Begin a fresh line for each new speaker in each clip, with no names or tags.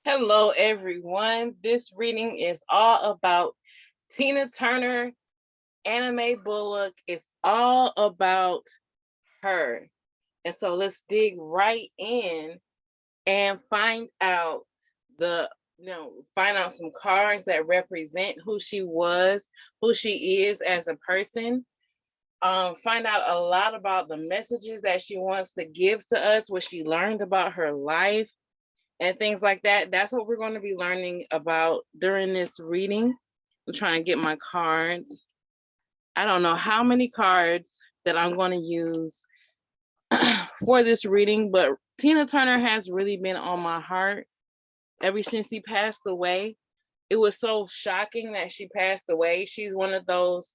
Hello, everyone. This reading is all about Tina Turner, Anime Bullock. It's all about her. And so let's dig right in and find out some cards that represent who she was, who she is as a person. Find out a lot about the messages that she wants to give to us, what she learned about her life and things like that. That's what we're going to be learning about during this reading. I'm trying to get my cards. I don't know how many cards that I'm going to use for this reading, but Tina Turner has really been on my heart ever since she passed away. It was so shocking that she passed away. She's one of those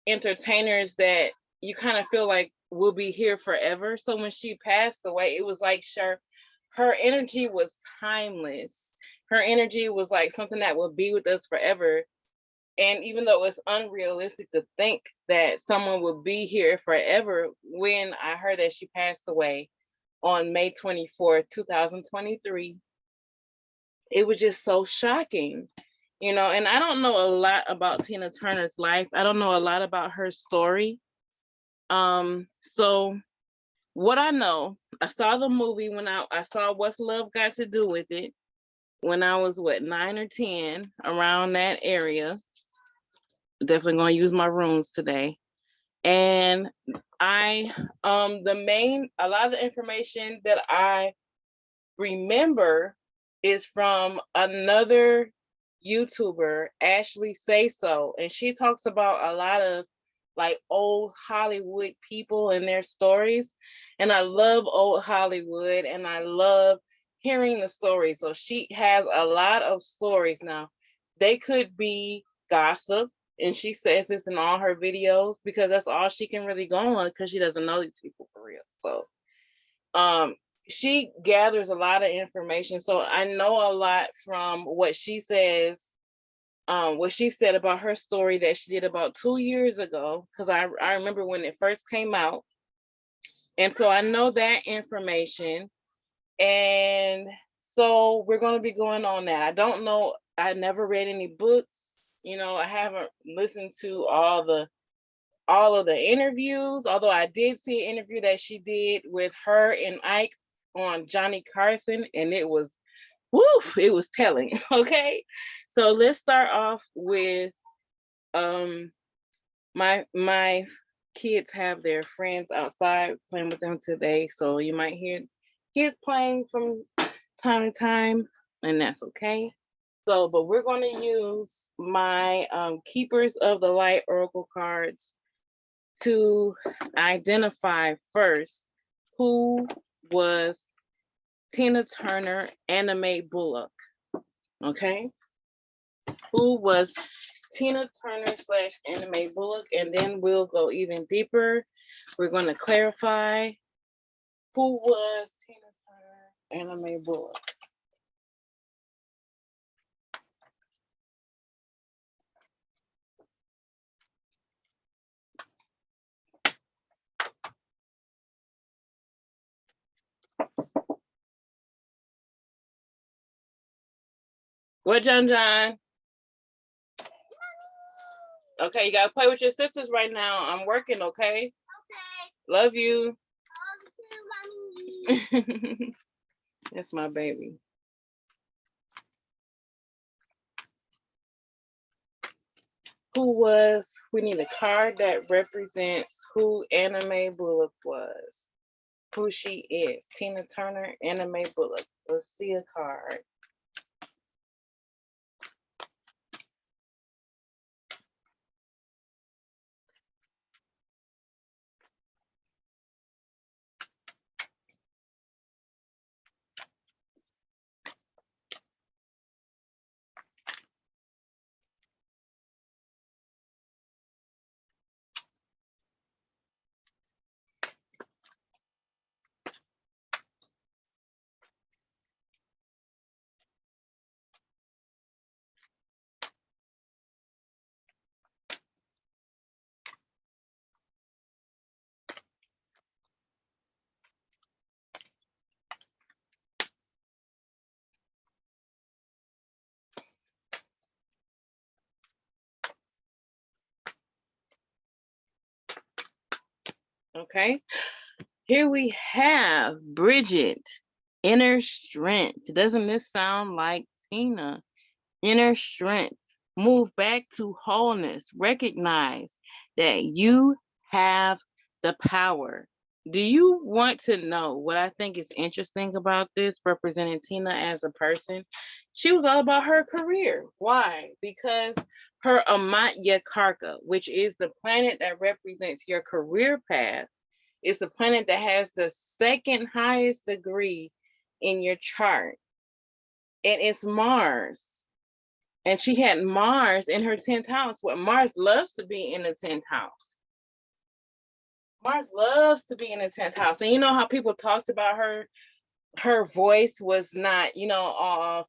entertainers that you kind of feel like will be here forever. So when she passed away, it was like her energy was timeless. Her energy was like something that will be with us forever. And even though it's unrealistic to think that someone would be here forever, when I heard that she passed away on May 24th, 2023, it was just so shocking. And I don't know a lot about Tina Turner's life. I don't know a lot about her story. So what I know, I saw the movie when I saw What's Love Got to Do with It when I was 9 or 10, around that area. Definitely gonna use my runes today. And a lot of the information that I remember is from another YouTuber, Ashley Say So, and she talks about a lot of like old Hollywood people and their stories. And I love old Hollywood and I love hearing the stories. So she has a lot of stories now. They could be gossip, and she says this in all her videos because that's all she can really go on because she doesn't know these people for real. So she gathers a lot of information. So I know a lot from what she says, what she said about her story that she did about 2 years ago, because I remember when it first came out. And so I know that information. And so we're going to be going on that. I don't know. I never read any books. I haven't listened to all of the interviews, although I did see an interview that she did with her and Ike on Johnny Carson, and it was telling. Okay. So let's start off with my kids have their friends outside playing with them today. So you might hear kids playing from time to time, and that's okay. So, but we're going to use my Keepers of the Light Oracle cards to identify first who was Tina Turner Anime Bullock. Okay. Who was Tina Turner / Anime Bullock? And then we'll go even deeper. We're going to clarify who was Tina Turner Anime Bullock. What, John? Okay, you gotta play with your sisters right now. I'm working, okay? Okay. Love you. Love you, mommy. That's my baby. We need a card that represents who Anime Bullock was. Who she is. Tina Turner, Anime Bullock. Let's see a card. Okay. Here we have Bridget, inner strength. Doesn't this sound like Tina? Inner strength. Move back to wholeness. Recognize that you have the power. Do you want to know what I think is interesting about this, representing Tina as a person? She was all about her career. Why? Because her Amatya Karka, which is the planet that represents your career path, is the planet that has the second highest degree in your chart, and it's Mars. And she had Mars in her 10th house. What Mars loves to be in the 10th house. Mars loves to be in the 10th house. And you know how people talked about her voice was not,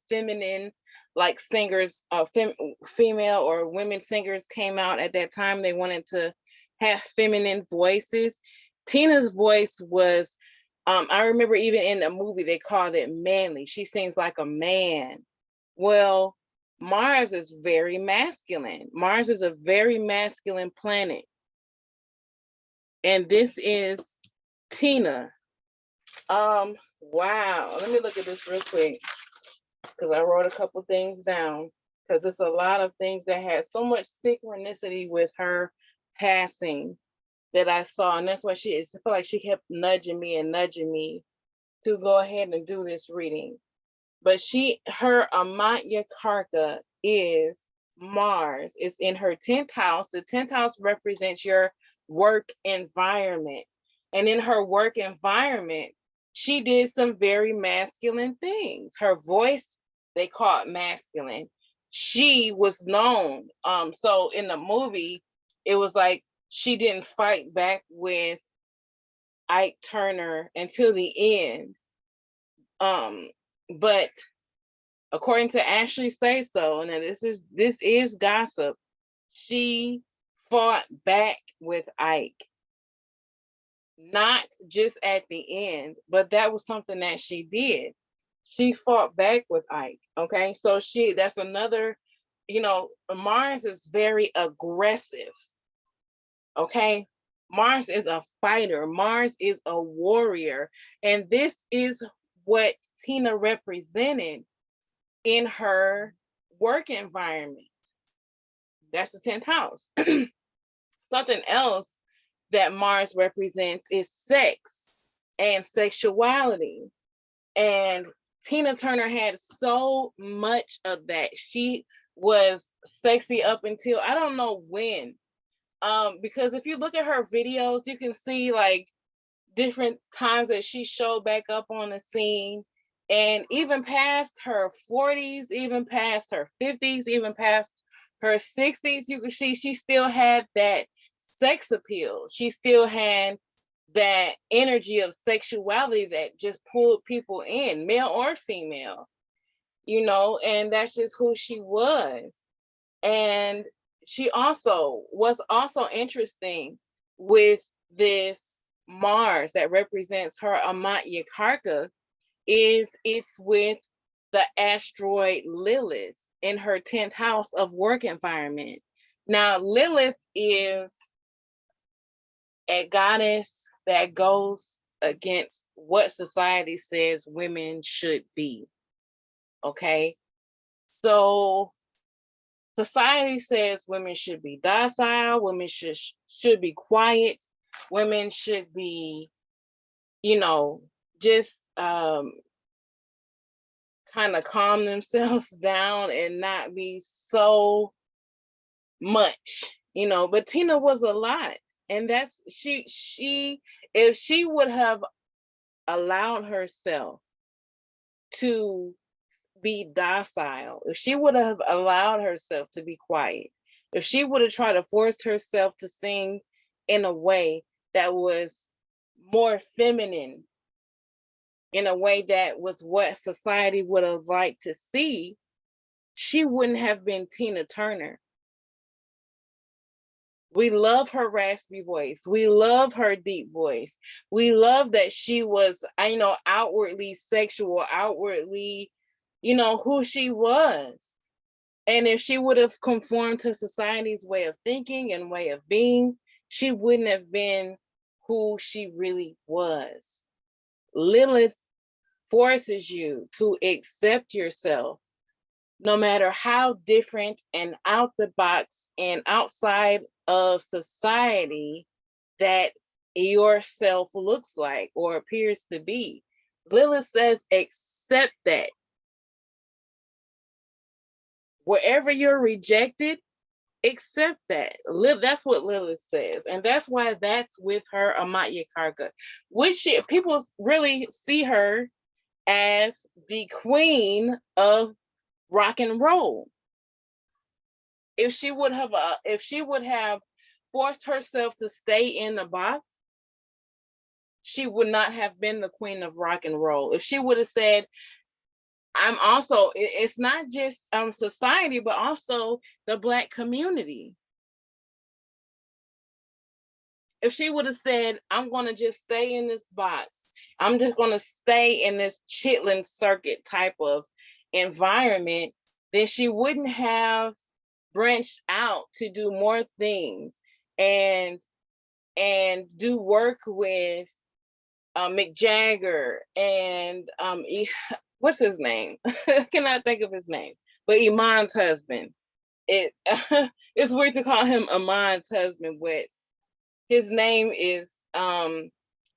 feminine, like singers, female or women singers came out at that time. They wanted to have feminine voices. Tina's voice was, I remember even in a movie, they called it manly. She sings like a man. Well, Mars is very masculine. Mars is a very masculine planet. And this is Tina. Wow. Let me look at this real quick, because I wrote a couple things down, because there's a lot of things that had so much synchronicity with her passing that I saw. And that's why I feel like she kept nudging me to go ahead and do this reading. But her Amatya Karka is Mars. It's in her 10th house. The 10th house represents your work environment. And in her work environment, she did some very masculine things. Her voice, they call it masculine. She was known. So in the movie, it was like she didn't fight back with Ike Turner until the end. But according to Ashley Say So, now this is gossip, she fought back with Ike. Not just at the end, but that was something that she did. She fought back with Ike. Okay. So that's another, Mars is very aggressive. Okay. Mars is a fighter. Mars is a warrior. And this is what Tina represented in her work environment. That's the 10th house. Something else that Mars represents is sex and sexuality. And Tina Turner had so much of that. She was sexy up until I don't know when. Because if you look at her videos, you can see like different times that she showed back up on the scene. And even past her 40s, even past her 50s, even past her 60s, you could see she still had that sex appeal. She still had that energy of sexuality that just pulled people in, male or female, and that's just who she was. And she also was interesting with this Mars that represents her Amatya Karka it's with the asteroid Lilith in her 10th house of work environment. Now, Lilith is a goddess that goes against what society says women should be. Okay. So society says women should be docile, women should be quiet, women should be, just kind of calm themselves down and not be so much, but Tina was a lot. And that's she if she would have allowed herself to be docile, if she would have allowed herself to be quiet, if she would have tried to force herself to sing in a way that was more feminine, in a way that was what society would have liked to see, she wouldn't have been Tina Turner. We love her raspy voice. We love her deep voice. We love that she was, outwardly sexual, outwardly, who she was. And if she would have conformed to society's way of thinking and way of being, she wouldn't have been who she really was. Lilith forces you to accept yourself, no matter how different and out the box and outside of society that yourself looks like or appears to be. Lilith says, accept that. Wherever you're rejected, accept that. That's what Lilith says. And that's why that's with her Amatya Karka, which people really see her as the queen of rock and roll. If she would have forced herself to stay in the box, she would not have been the queen of rock and roll. If she would have said, I'm also, it's not just society, but also the Black community. If she would have said, I'm going to just stay in this box, I'm just going to stay in this chitlin circuit type of environment, then she wouldn't have branched out to do more things and do work with Mick Jagger and what's his name? I cannot think of his name, but Iman's husband. It's weird to call him Iman's husband, but his name is I'm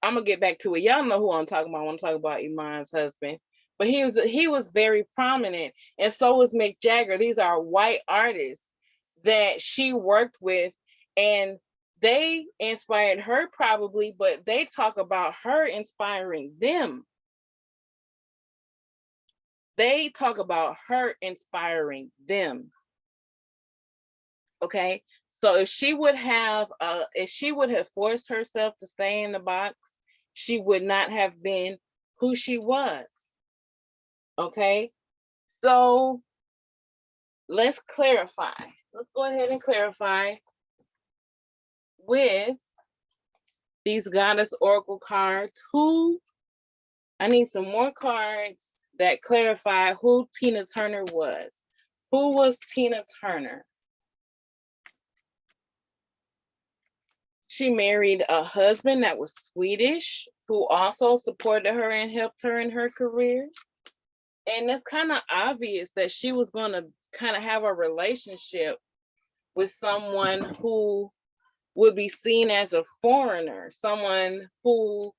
gonna get back to it. Y'all know who I'm talking about when I'm talking about Iman's husband. But he was very prominent, and so was Mick Jagger. These are white artists that she worked with, and they inspired her probably, but they talk about her inspiring them. They talk about her inspiring them. Okay. So if she would have forced herself to stay in the box, she would not have been who she was. Okay. So let's clarify. Let's go ahead and clarify with these goddess oracle cards. I need some more cards that clarify who Tina Turner was. Who was Tina Turner? She married a husband that was Swedish, who also supported her and helped her in her career. And it's kind of obvious that she was going to kind of have a relationship with someone who would be seen as a foreigner, someone who,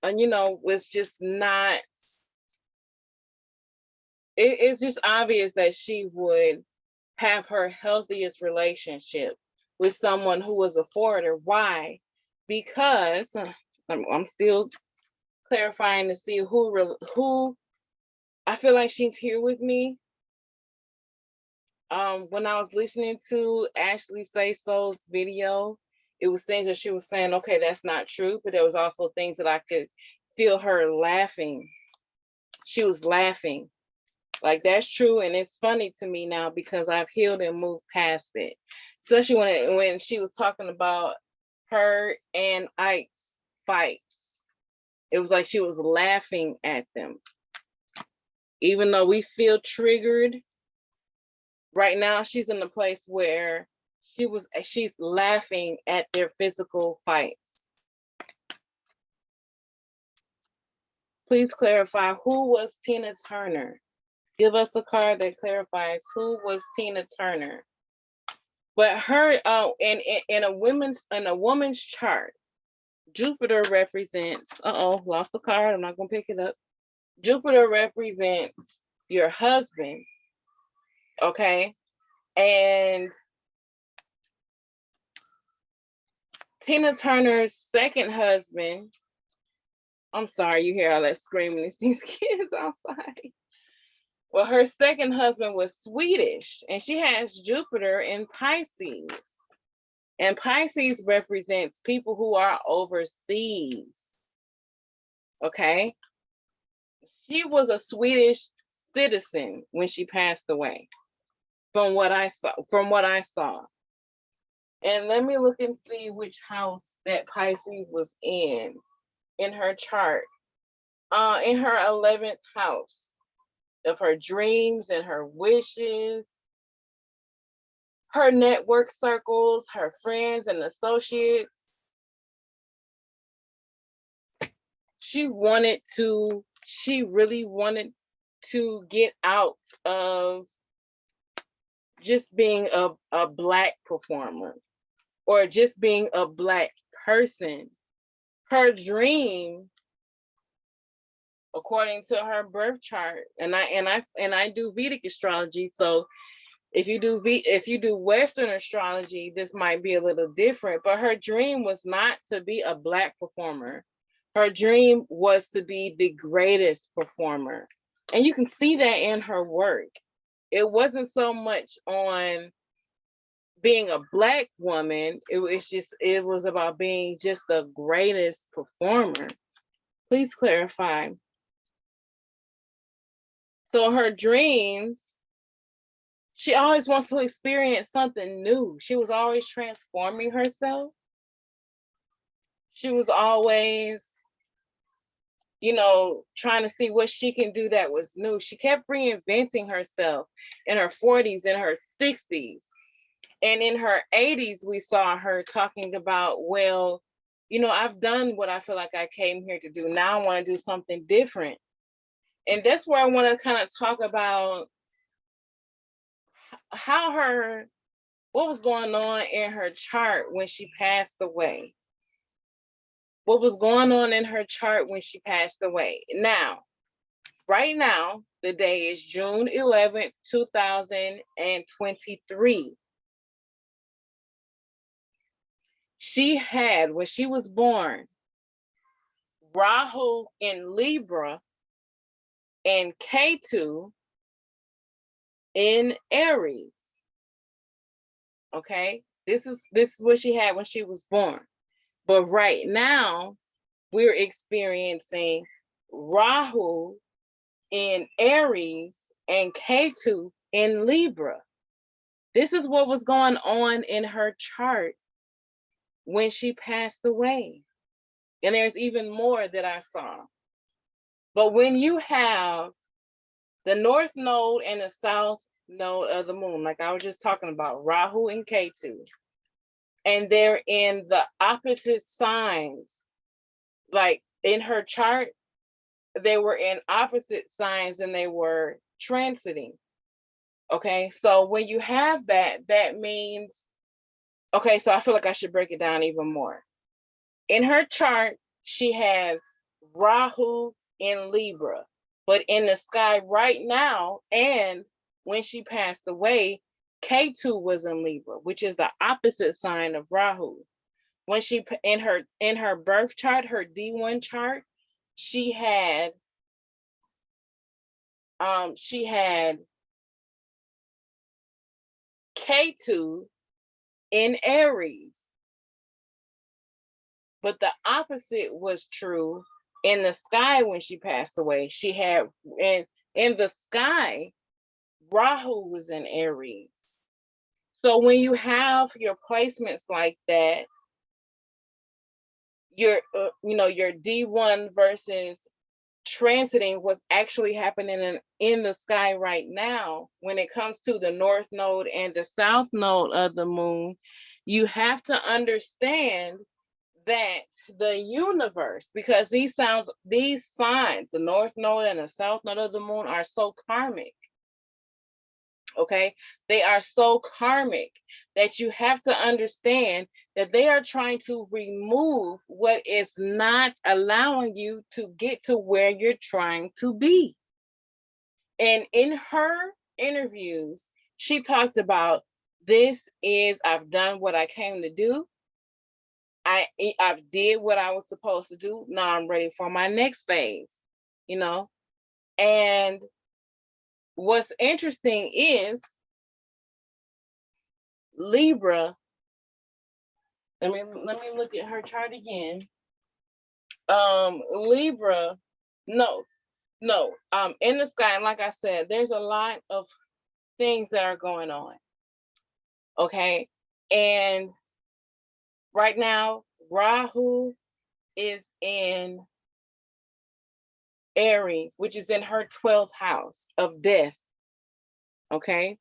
was just not, it's just obvious that she would have her healthiest relationship with someone who was a foreigner. Why? Because I'm still clarifying to see who I feel like she's here with me. When I was listening to Ashley Say So's video, it was things that she was saying, okay, that's not true, but there was also things that I could feel her laughing. She was laughing. Like, that's true, and it's funny to me now because I've healed and moved past it. Especially when she was talking about her and Ike's fights. It was like she was laughing at them. Even though we feel triggered, right now she's in a place where she's laughing at their physical fights. Please clarify, who was Tina Turner? Give us a card that clarifies who was Tina Turner. But her, in a woman's chart, Jupiter represents, lost the card, I'm not gonna pick it up. Jupiter represents your husband, okay? And Tina Turner's second husband, I'm sorry, you hear all that screaming, it's these kids outside. Well, her second husband was Swedish, and she has Jupiter in Pisces. And Pisces represents people who are overseas. Okay? She was a Swedish citizen when she passed away, from what I saw. And let me look and see which house that Pisces was in her chart. In her 11th house of her dreams and her wishes, her network circles, her friends and associates. she really wanted to get out of just being a Black performer or just being a Black person. Her dream, according to her birth chart, and I do Vedic astrology, so if you do Western astrology, this might be a little different, but her dream was not to be a Black performer. Her dream was to be the greatest performer. And you can see that in her work. It wasn't so much on being a Black woman. It was about being just the greatest performer. Please clarify. So her dreams, she always wants to experience something new. She was always transforming herself. She was always, trying to see what she can do that was new. She kept reinventing herself in her 40s, in her 60s. And in her 80s, we saw her talking about, well, I've done what I feel like I came here to do. Now I want to do something different. And that's where I want to kind of talk about what was going on in her chart when she passed away. What was going on in her chart when she passed away. Now, right now, the day is June 11th, 2023. She had, when she was born, Rahu in Libra and Ketu in Aries. Okay, this is what she had when she was born. But right now, we're experiencing Rahu in Aries and Ketu in Libra. This is what was going on in her chart when she passed away. And there's even more that I saw. But when you have the North Node and the South Node of the Moon, like I was just talking about, Rahu and Ketu, and they're in the opposite signs, like in her chart, they were in opposite signs and they were transiting. Okay, so when you have that means, okay, so I feel like I should break it down even more. In her chart, she has Rahu in Libra, but in the sky right now, and when she passed away, Ketu was in Libra, which is the opposite sign of Rahu. When she in her birth chart, her D1 chart, she had Ketu in Aries. But the opposite was true in the sky when she passed away. She had in the sky, Rahu was in Aries. So when you have your placements like that, your D1 versus transiting what's actually happening in the sky right now, when it comes to the North Node and the South Node of the Moon, you have to understand that the universe, because these signs, the North Node and the South Node of the Moon, are so karmic. Okay, they are so karmic that you have to understand that they are trying to remove what is not allowing you to get to where you're trying to be. And in her interviews, she talked about, I've done what I came to do. I've did what I was supposed to do. Now I'm ready for my next phase, And what's interesting is Libra. Let me look at her chart again. Libra, no, in the sky, and like I said, there's a lot of things that are going on. Okay, and right now, Rahu is in Aries, which is in her 12th house of death. Okay,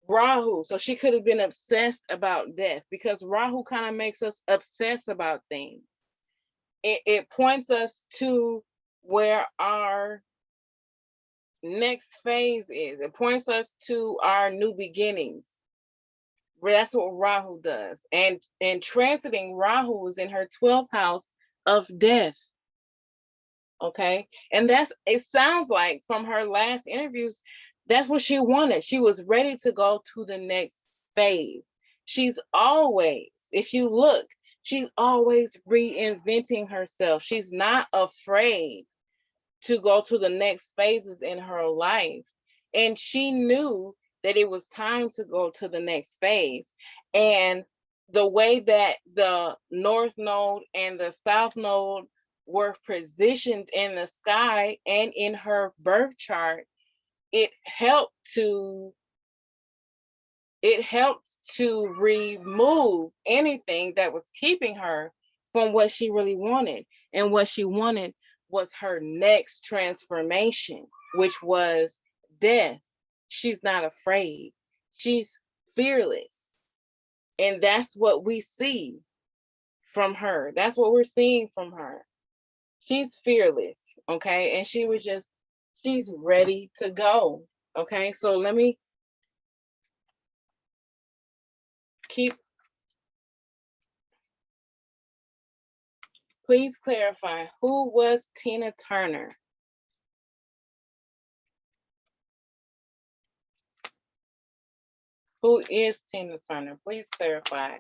Rahu, so she could have been obsessed about death, because Rahu kind of makes us obsess about things. it points us to where our next phase is. It points us to our new beginnings. That's what Rahu does. And transiting Rahu is in her 12th house of death. Okay. And it sounds like from her last interviews, that's what she wanted. She was ready to go to the next phase. She's always, if you look, she's always reinventing herself. She's not afraid to go to the next phases in her life. And she knew that it was time to go to the next phase. And the way that the North Node and the South Node were positioned in the sky and in her birth chart, it helped to remove anything that was keeping her from what she really wanted. And what she wanted was her next transformation, which was death. She's not afraid. She's fearless. And that's what we see from her. That's what we're seeing from her. She's fearless, okay? And she's ready to go, okay? So let me please clarify, who was Tina Turner? Who is Tina Turner? Please clarify.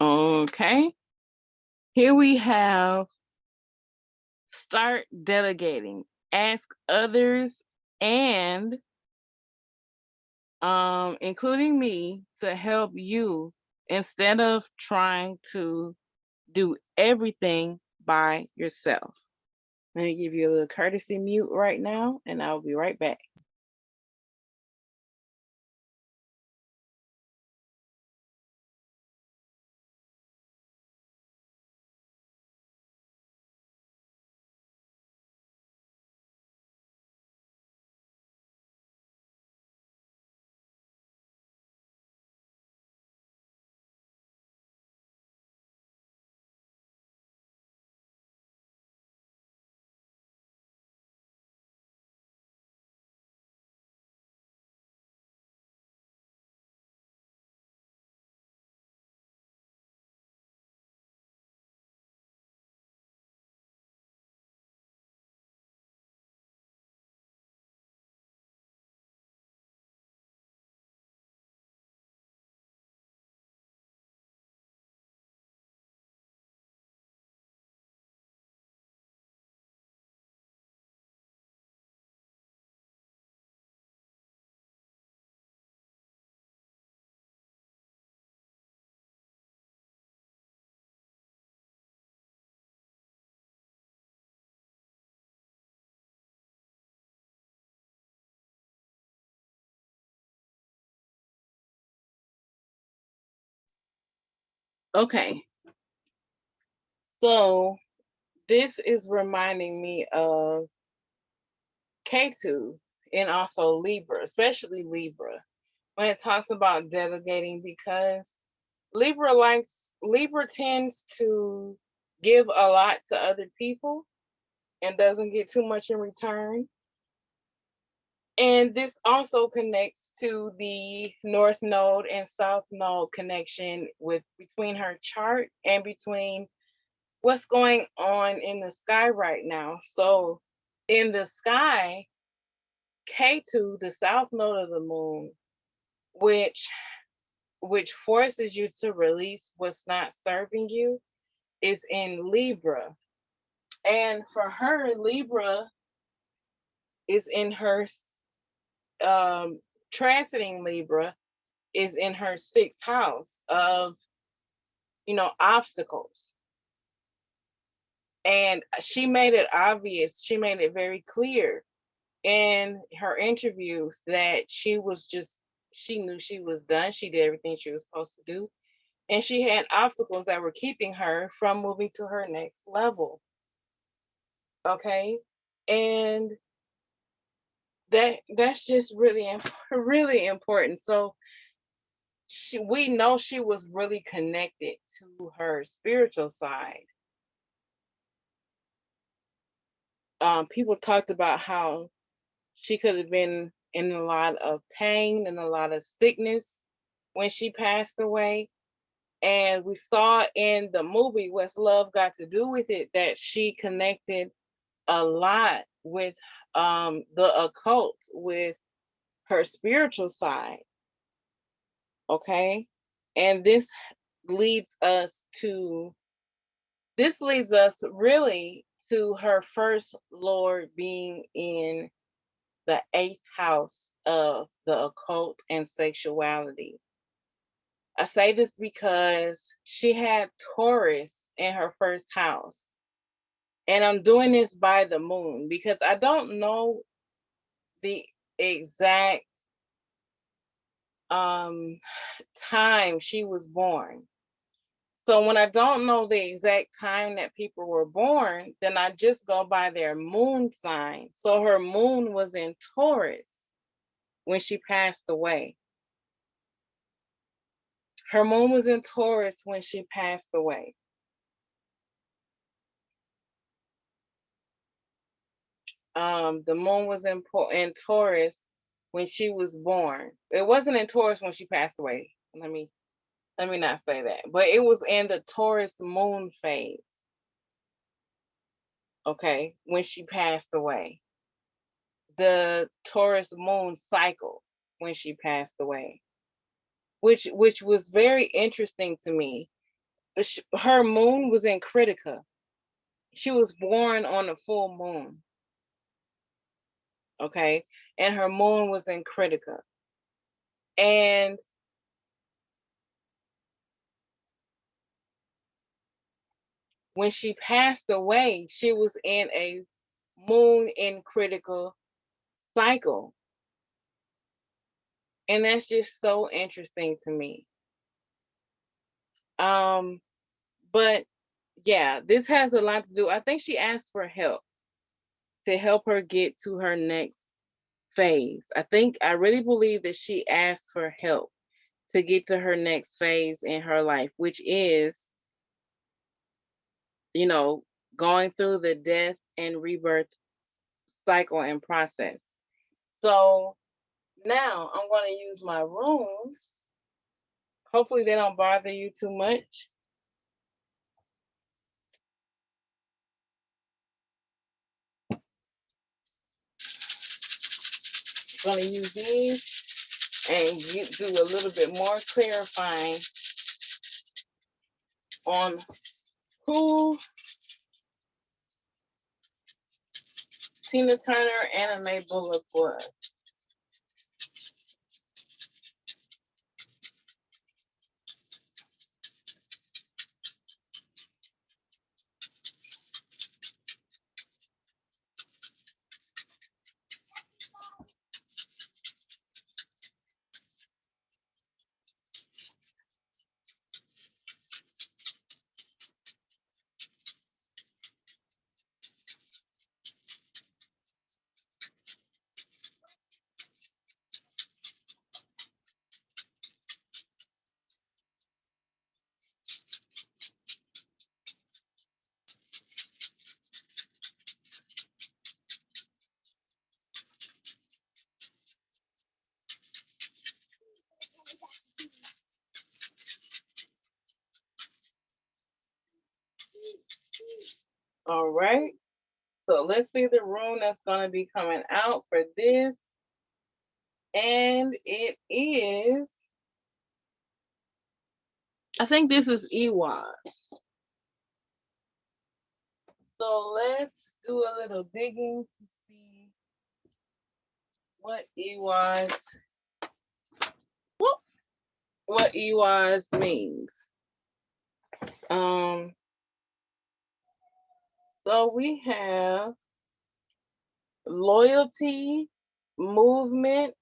Okay. Here we have start delegating. Ask others and including me to help you instead of trying to do everything by yourself. Let me give you a little courtesy mute right now, and I'll be right back. Okay. So this is reminding me of K2 and also Libra, especially Libra, when it talks about delegating, because Libra tends to give a lot to other people and doesn't get too much in return. And this also connects to the North Node and South Node connection between her chart and between what's going on in the sky right now. So in the sky, K2, the South Node of the moon, which which forces you to release what's not serving you, is in Libra. And for her, Libra is in her transiting Libra is in her sixth house of, obstacles. And she made it obvious, she made it very clear in her interviews that she knew she was done. She did everything she was supposed to do. And she had obstacles that were keeping her from moving to her next level. Okay. And that's just really, really important. So we know she was really connected to her spiritual side. People talked about how she could have been in a lot of pain and a lot of sickness when she passed away. And we saw in the movie What's Love Got to Do with It that she connected a lot with the occult, with her spiritual side. Okay. And leads us really to her first Lord being in the eighth house of the occult and sexuality. I say this because she had Taurus in her first house. And I'm doing this by the moon because I don't know the exact time she was born. So when I don't know the exact time that people were born, then I just go by their moon sign. So her moon was in Taurus when she passed away. Her moon was in Taurus when she passed away. The moon was in Taurus when she was born. It wasn't in Taurus when she passed away. Let me not say that, but it was in the Taurus moon phase. Okay, when she passed away, the Taurus moon cycle when she passed away, which was very interesting to me. Her moon was in Critica. She was born on a full moon. Okay, and her moon was in Critica. And when she passed away, she was in a moon in critical cycle. And that's just so interesting to me. But yeah, this has a lot to do. I think she asked for help to help her get to her next phase. I really believe that she asked for help to get to her next phase in her life, which is, going through the death and rebirth cycle and process. So now I'm going to use my runes. Hopefully they don't bother you too much. I'm going to use these and do a little bit more clarifying on who Tina Turner and Mae Bullock was. All right. So let's see the rune that's going to be coming out for this. And it is I think this is EWAS. So let's do a little digging to see what EWAS means. So we have loyalty, movement,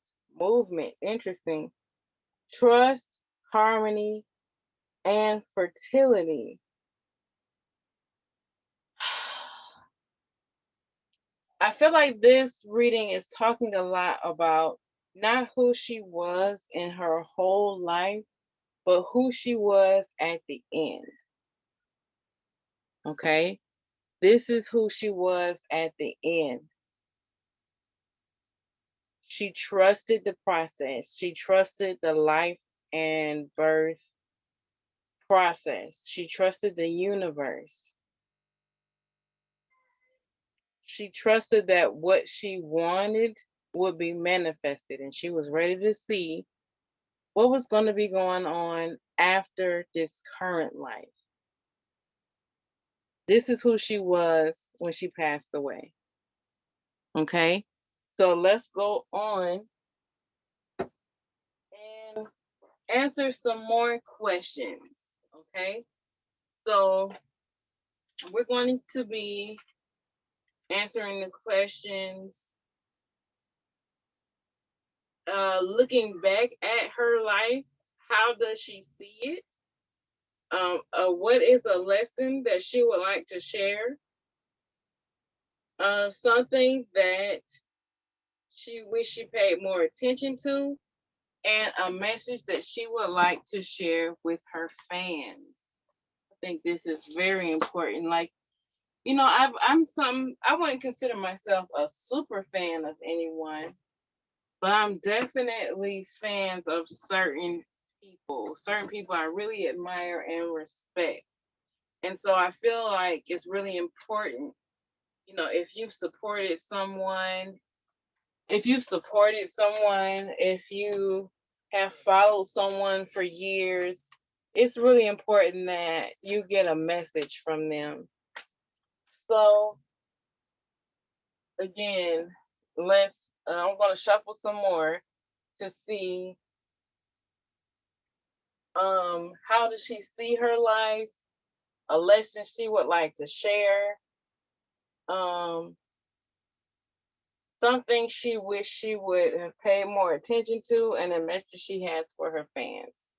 interesting, trust, harmony, and fertility. I feel like this reading is talking a lot about not who she was in her whole life, but who she was at the end. Okay? This is who she was at the end. She trusted the process. She trusted the life and birth process. She trusted the universe. She trusted that what she wanted would be manifested, and she was ready to see what was going to be going on after this current life. This is who she was when she passed away. Okay, so let's go on and answer some more questions. Okay, so we're going to be answering the questions, looking back at her life. How does she see it? What is a lesson that she would like to share? Something that she wished she paid more attention to, and a message that she would like to share with her fans. I think this is very important. Like, you know, I wouldn't consider myself a super fan of anyone, but I'm definitely fans of certain people. Certain people I really admire and respect. And so I feel like it's really important, you know, if you have followed someone for years, it's really important that you get a message from them. So again, I'm going to shuffle some more to see how does she see her life, a lesson she would like to share, something she wished she would have paid more attention to, and a message she has for her fans.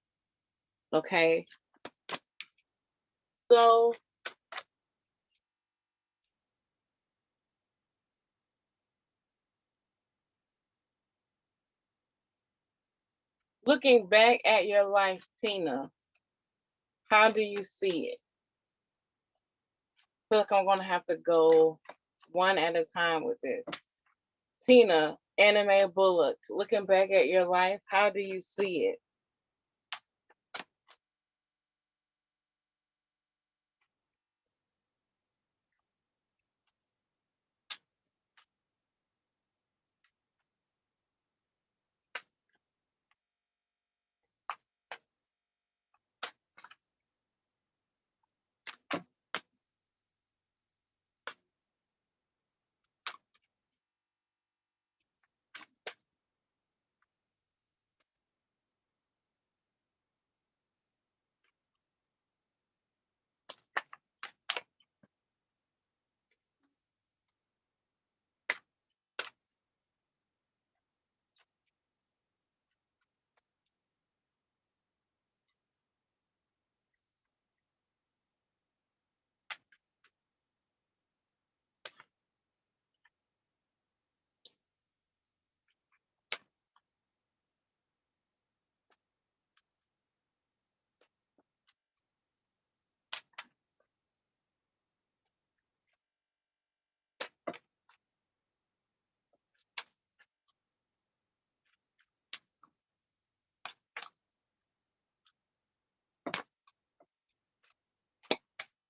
Okay, so looking back at your life, Tina, how do you see it? I feel like I'm going to have to go one at a time with this. Tina, Anime Bullock, looking back at your life, how do you see it?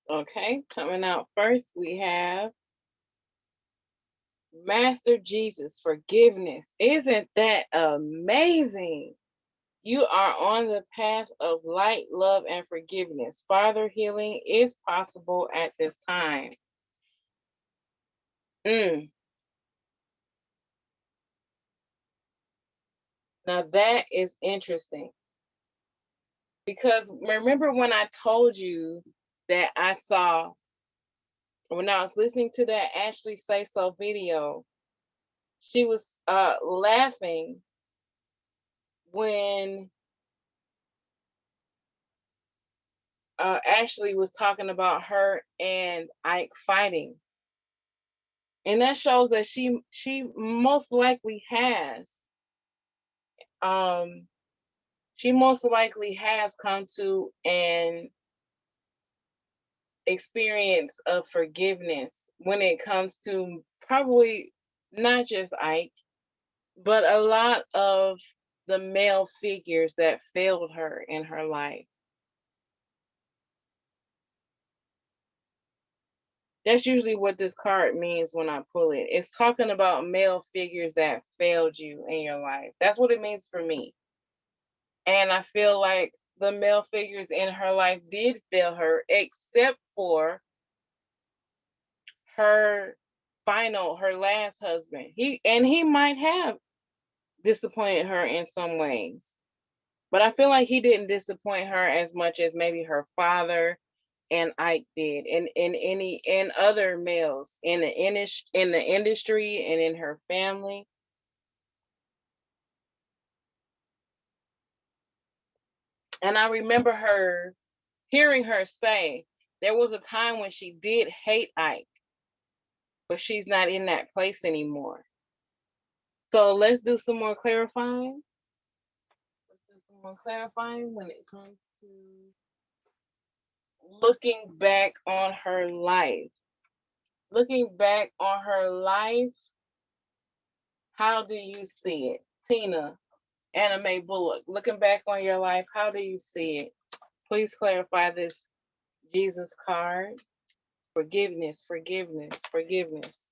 Okay, coming out first, we have Master Jesus, forgiveness. Isn't that amazing? You are on the path of light, love, and forgiveness. Farther healing is possible at this time. Mm. Now that is interesting, because remember when I told you that I saw, when I was listening to that Ashley Say So video, she was laughing when Ashley was talking about her and Ike fighting, and that shows that she most likely has um she most likely has come to an experience of forgiveness when it comes to probably not just Ike, but a lot of the male figures that failed her in her life. That's usually what this card means when I pull it. It's talking about male figures that failed you in your life. That's what it means for me. And I feel like the male figures in her life did fail her, except for her her last husband. He might have disappointed her in some ways. But I feel like he didn't disappoint her as much as maybe her father and Ike did, and other males in the industry and in her family. And I remember hearing her say there was a time when she did hate Ike, but she's not in that place anymore. So let's do some more clarifying. Let's do some more clarifying when it comes to looking back on her life. Looking back on her life, how do you see it? Tina, Anime Bullock, looking back on your life, how do you see it? Please clarify this Jesus card. Forgiveness, forgiveness, forgiveness.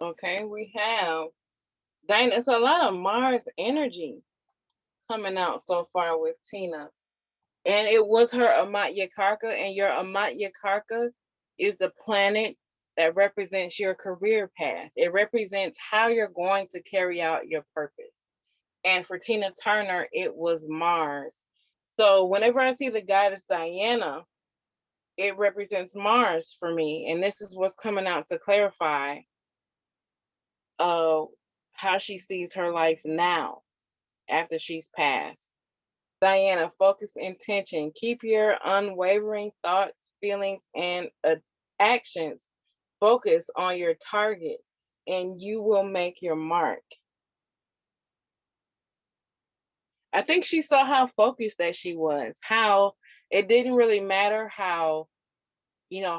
Okay, we have Dana. It's a lot of Mars energy coming out so far with Tina. And it was her Amat Yakarka, and your Amat Yakarka is the planet that represents your career path. It represents how you're going to carry out your purpose. And for Tina Turner, it was Mars. So whenever I see the goddess Diana, it represents Mars for me. And this is what's coming out to clarify uh, how she sees her life now after she's passed. Diana, focus intention. Keep your unwavering thoughts, feelings, and actions focus on your target, and you will make your mark. I think she saw how focused that she was, how it didn't really matter how,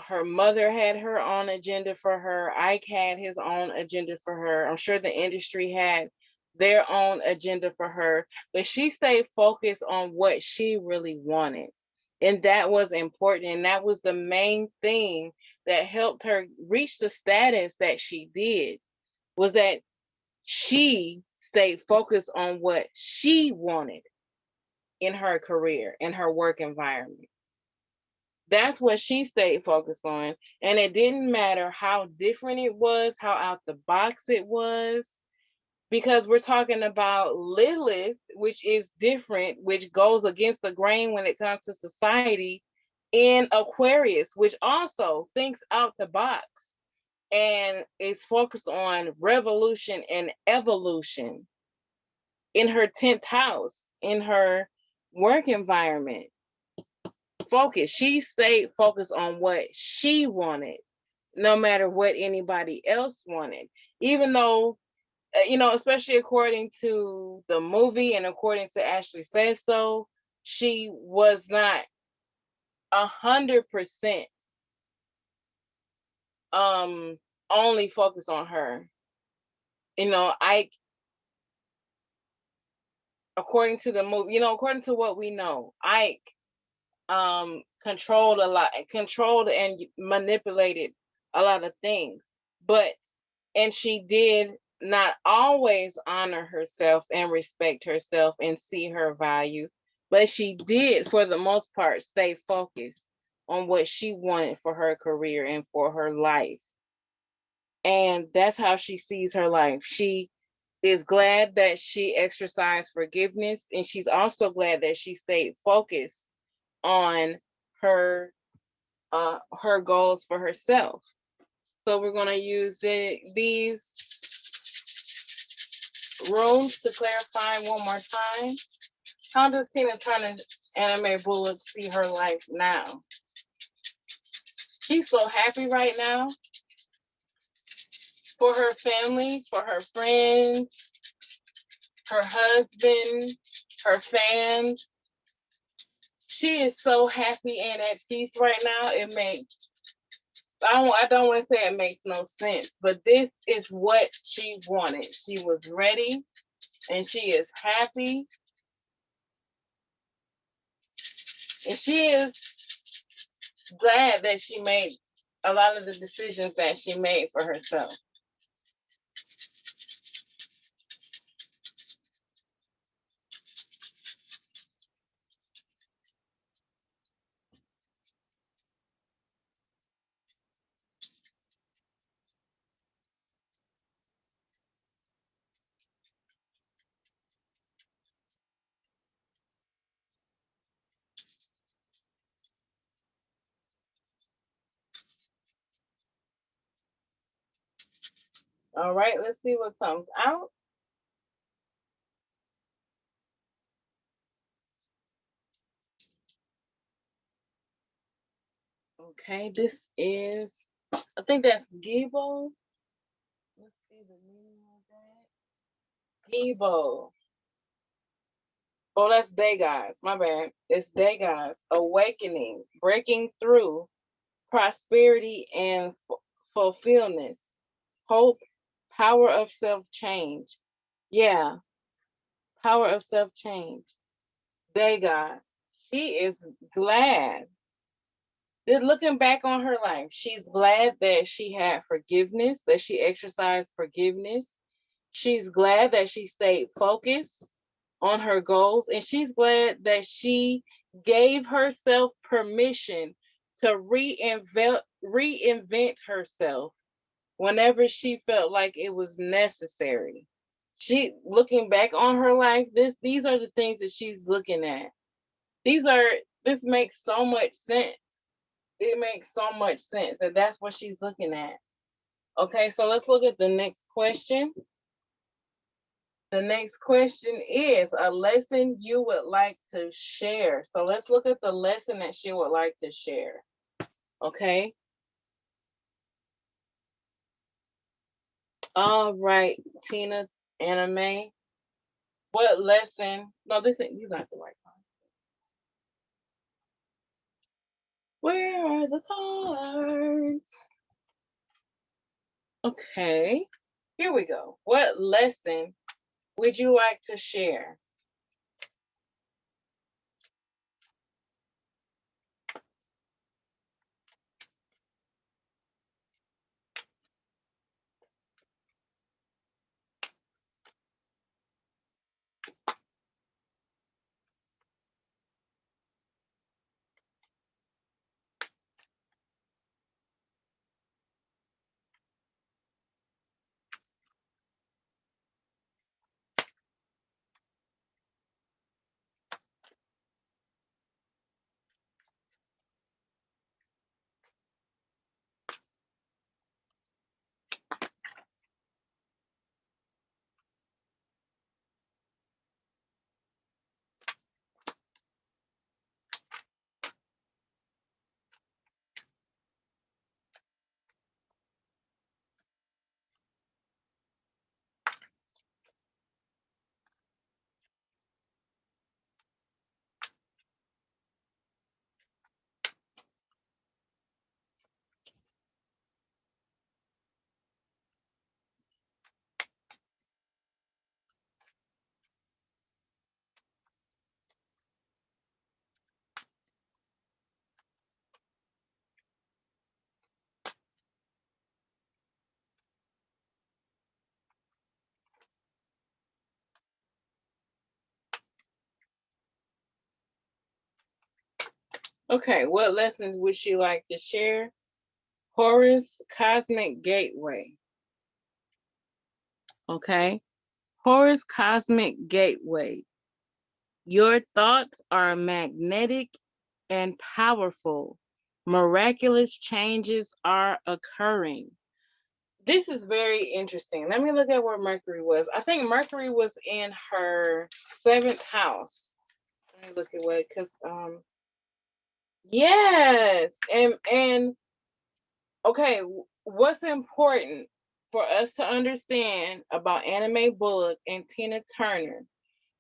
her mother had her own agenda for her. Ike had his own agenda for her. I'm sure the industry had their own agenda for her, but she stayed focused on what she really wanted. And that was important. And that was the main thing that helped her reach the status that she did, was that she stayed focused on what she wanted in her career, in her work environment. That's what she stayed focused on. And it didn't matter how different it was, how out the box it was, because we're talking about Lilith, which is different, which goes against the grain when it comes to society, in Aquarius, which also thinks out the box and is focused on revolution and evolution in her 10th house, in her work environment. Focus. She stayed focused on what she wanted, no matter what anybody else wanted. Even though, especially according to the movie and according to Ashley Says So, she was not 100% only focused on her. I according to the movie, according to what we know, Ike controlled and manipulated a lot of things. And she did not always honor herself and respect herself and see her value, but she did, for the most part, stay focused on what she wanted for her career and for her life. And that's how she sees her life. She is glad that she exercised forgiveness, and she's also glad that she stayed focused on her goals for herself. So we're going to use these rules to clarify one more time. How does Tina Turner anime Bullock see her life now? She's so happy right now for her family, for her friends, her husband, her fans. She is so happy and at peace right now. I don't want to say it makes no sense, but this is what she wanted. She was ready and she is happy. And she is glad that she made a lot of the decisions that she made for herself. All right, let's see what comes out. Okay, this is, I think that's Gibo. Let's see the meaning of that. Gibo. Oh, that's day guys. My bad. It's day guys. Awakening, breaking through, prosperity and fulfillment, hope, power of self change. Yeah, power of self change. Day guys. She is glad. Looking back on her life, she's glad that she had forgiveness, that she exercised forgiveness. She's glad that she stayed focused on her goals, and she's glad that she gave herself permission to reinvent herself whenever she felt like it was necessary. She, looking back on her life, these are the things that she's looking at. This makes so much sense. It makes so much sense that that's what she's looking at. Okay, so let's look at the next question. The next question is a lesson you would like to share. So let's look at the lesson that she would like to share. Okay. All right, Tina Anime. What lesson? No, these aren't the right one. Where are the cards? Okay, here we go. What lesson would you like to share? Okay, what lessons would she like to share? Horus Cosmic Gateway. Okay. Horus Cosmic Gateway. Your thoughts are magnetic and powerful. Miraculous changes are occurring. This is very interesting. Let me look at where Mercury was. I think Mercury was in her 7th house. Let me look at what, because yes, and okay, what's important for us to understand about Anna Mae Bullock and Tina Turner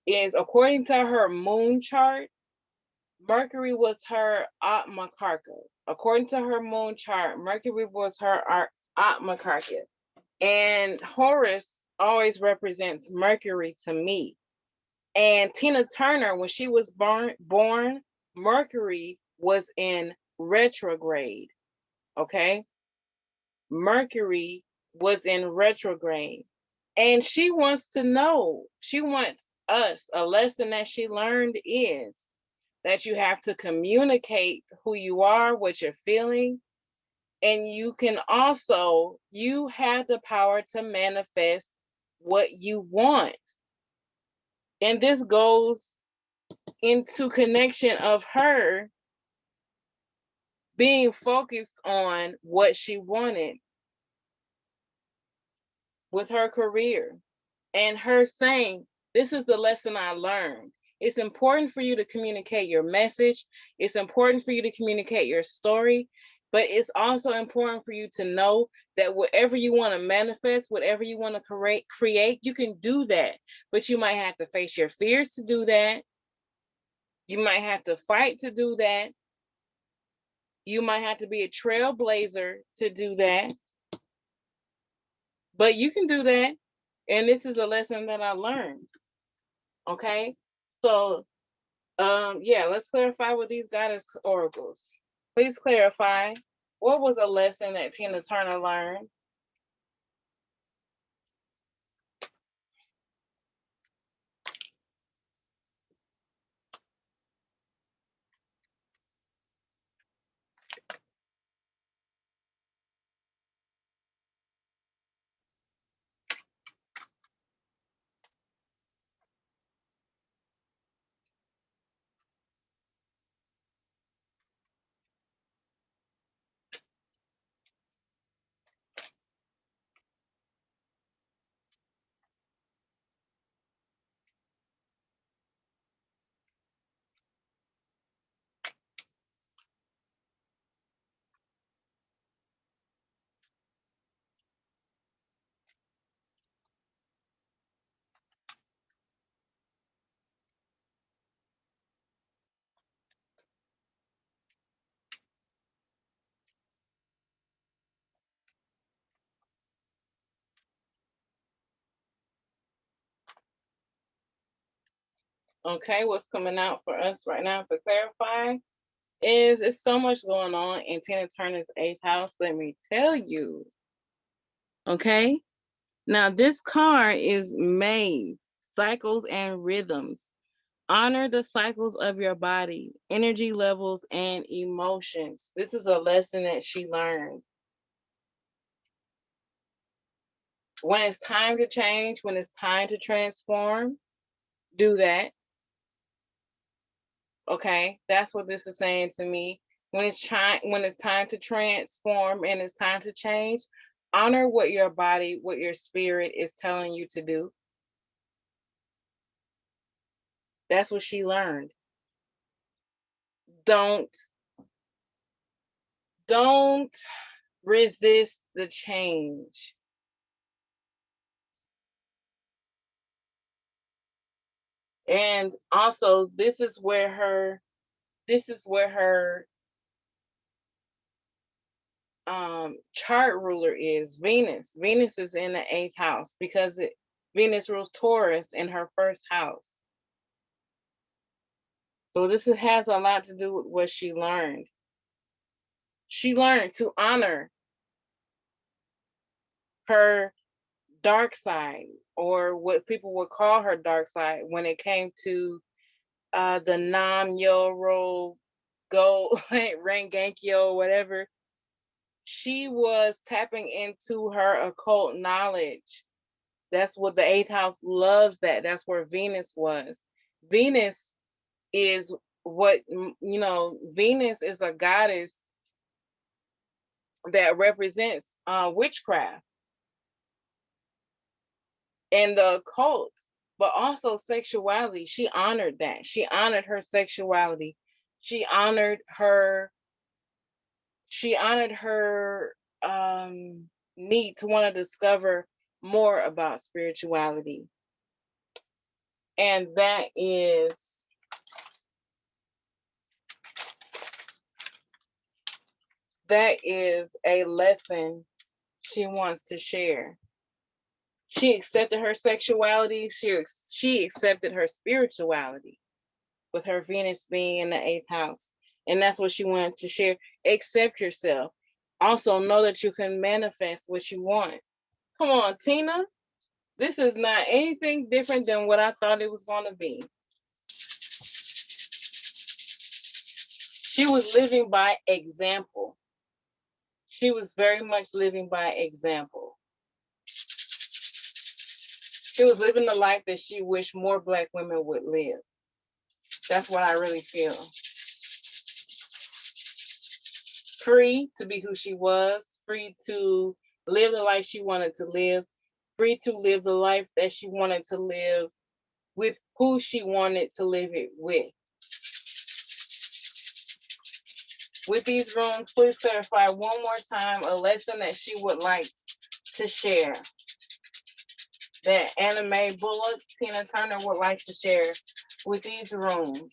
is, according to her moon chart, Mercury was her Atmakarka. According to her moon chart, Mercury was her Atmakarka. And Horus always represents Mercury to me. And Tina Turner, when she was born, Mercury was in retrograde. Okay. Mercury was in retrograde. And she wants to know, she wants us, a lesson that she learned is that you have to communicate who you are, what you're feeling. And you can also, you have the power to manifest what you want. And this goes into connection of her being focused on what she wanted with her career, and her saying, this is the lesson I learned. It's important for you to communicate your message. It's important for you to communicate your story, but it's also important for you to know that whatever you want to manifest, whatever you want to create, you can do that, but you might have to face your fears to do that. You might have to fight to do that. You might have to be a trailblazer to do that, but you can do that. And this is a lesson that I learned. Okay. So, yeah, let's clarify with these goddess oracles. Please clarify, what was a lesson that Tina Turner learned? Okay, what's coming out for us right now to clarify is it's so much going on in Tina Turner's 8th house, let me tell you. Okay, now this card is made cycles and rhythms. Honor the cycles of your body, energy levels, and emotions. This is a lesson that she learned. When it's time to change, when it's time to transform, do that. Okay, that's what this is saying to me. When it's time to transform and it's time to change, honor what your body, what your spirit is telling you to do. That's what she learned. Don't resist the change. And also, this is where her chart ruler is Venus. Venus is in the 8th house because Venus rules Taurus in her 1st house. So this has a lot to do with what she learned. She learned to honor her dark side, or what people would call her dark side, when it came to the Nam Yoro go Rangankyo, whatever, she was tapping into her occult knowledge. That's what the eighth house loves. That's where Venus was. Venus is what, Venus is a goddess that represents witchcraft and the occult, but also sexuality. She honored that. She honored her sexuality. She honored her. She honored her need to want to discover more about spirituality, and that is a lesson she wants to share. She accepted her sexuality. She accepted her spirituality with her Venus being in the eighth house. And that's what she wanted to share. Accept yourself. Also know that you can manifest what you want. Come on, Tina. This is not anything different than what I thought it was going to be. She was living by example. She was very much living by example. She was living the life that she wished more Black women would live. That's what I really feel. Free to be who she was, free to live the life she wanted to live, free to live the life that she wanted to live with who she wanted to live it with. With these runes, please clarify one more time a lesson that she would like to share. That anime bullet Tina Turner would like to share with these runes.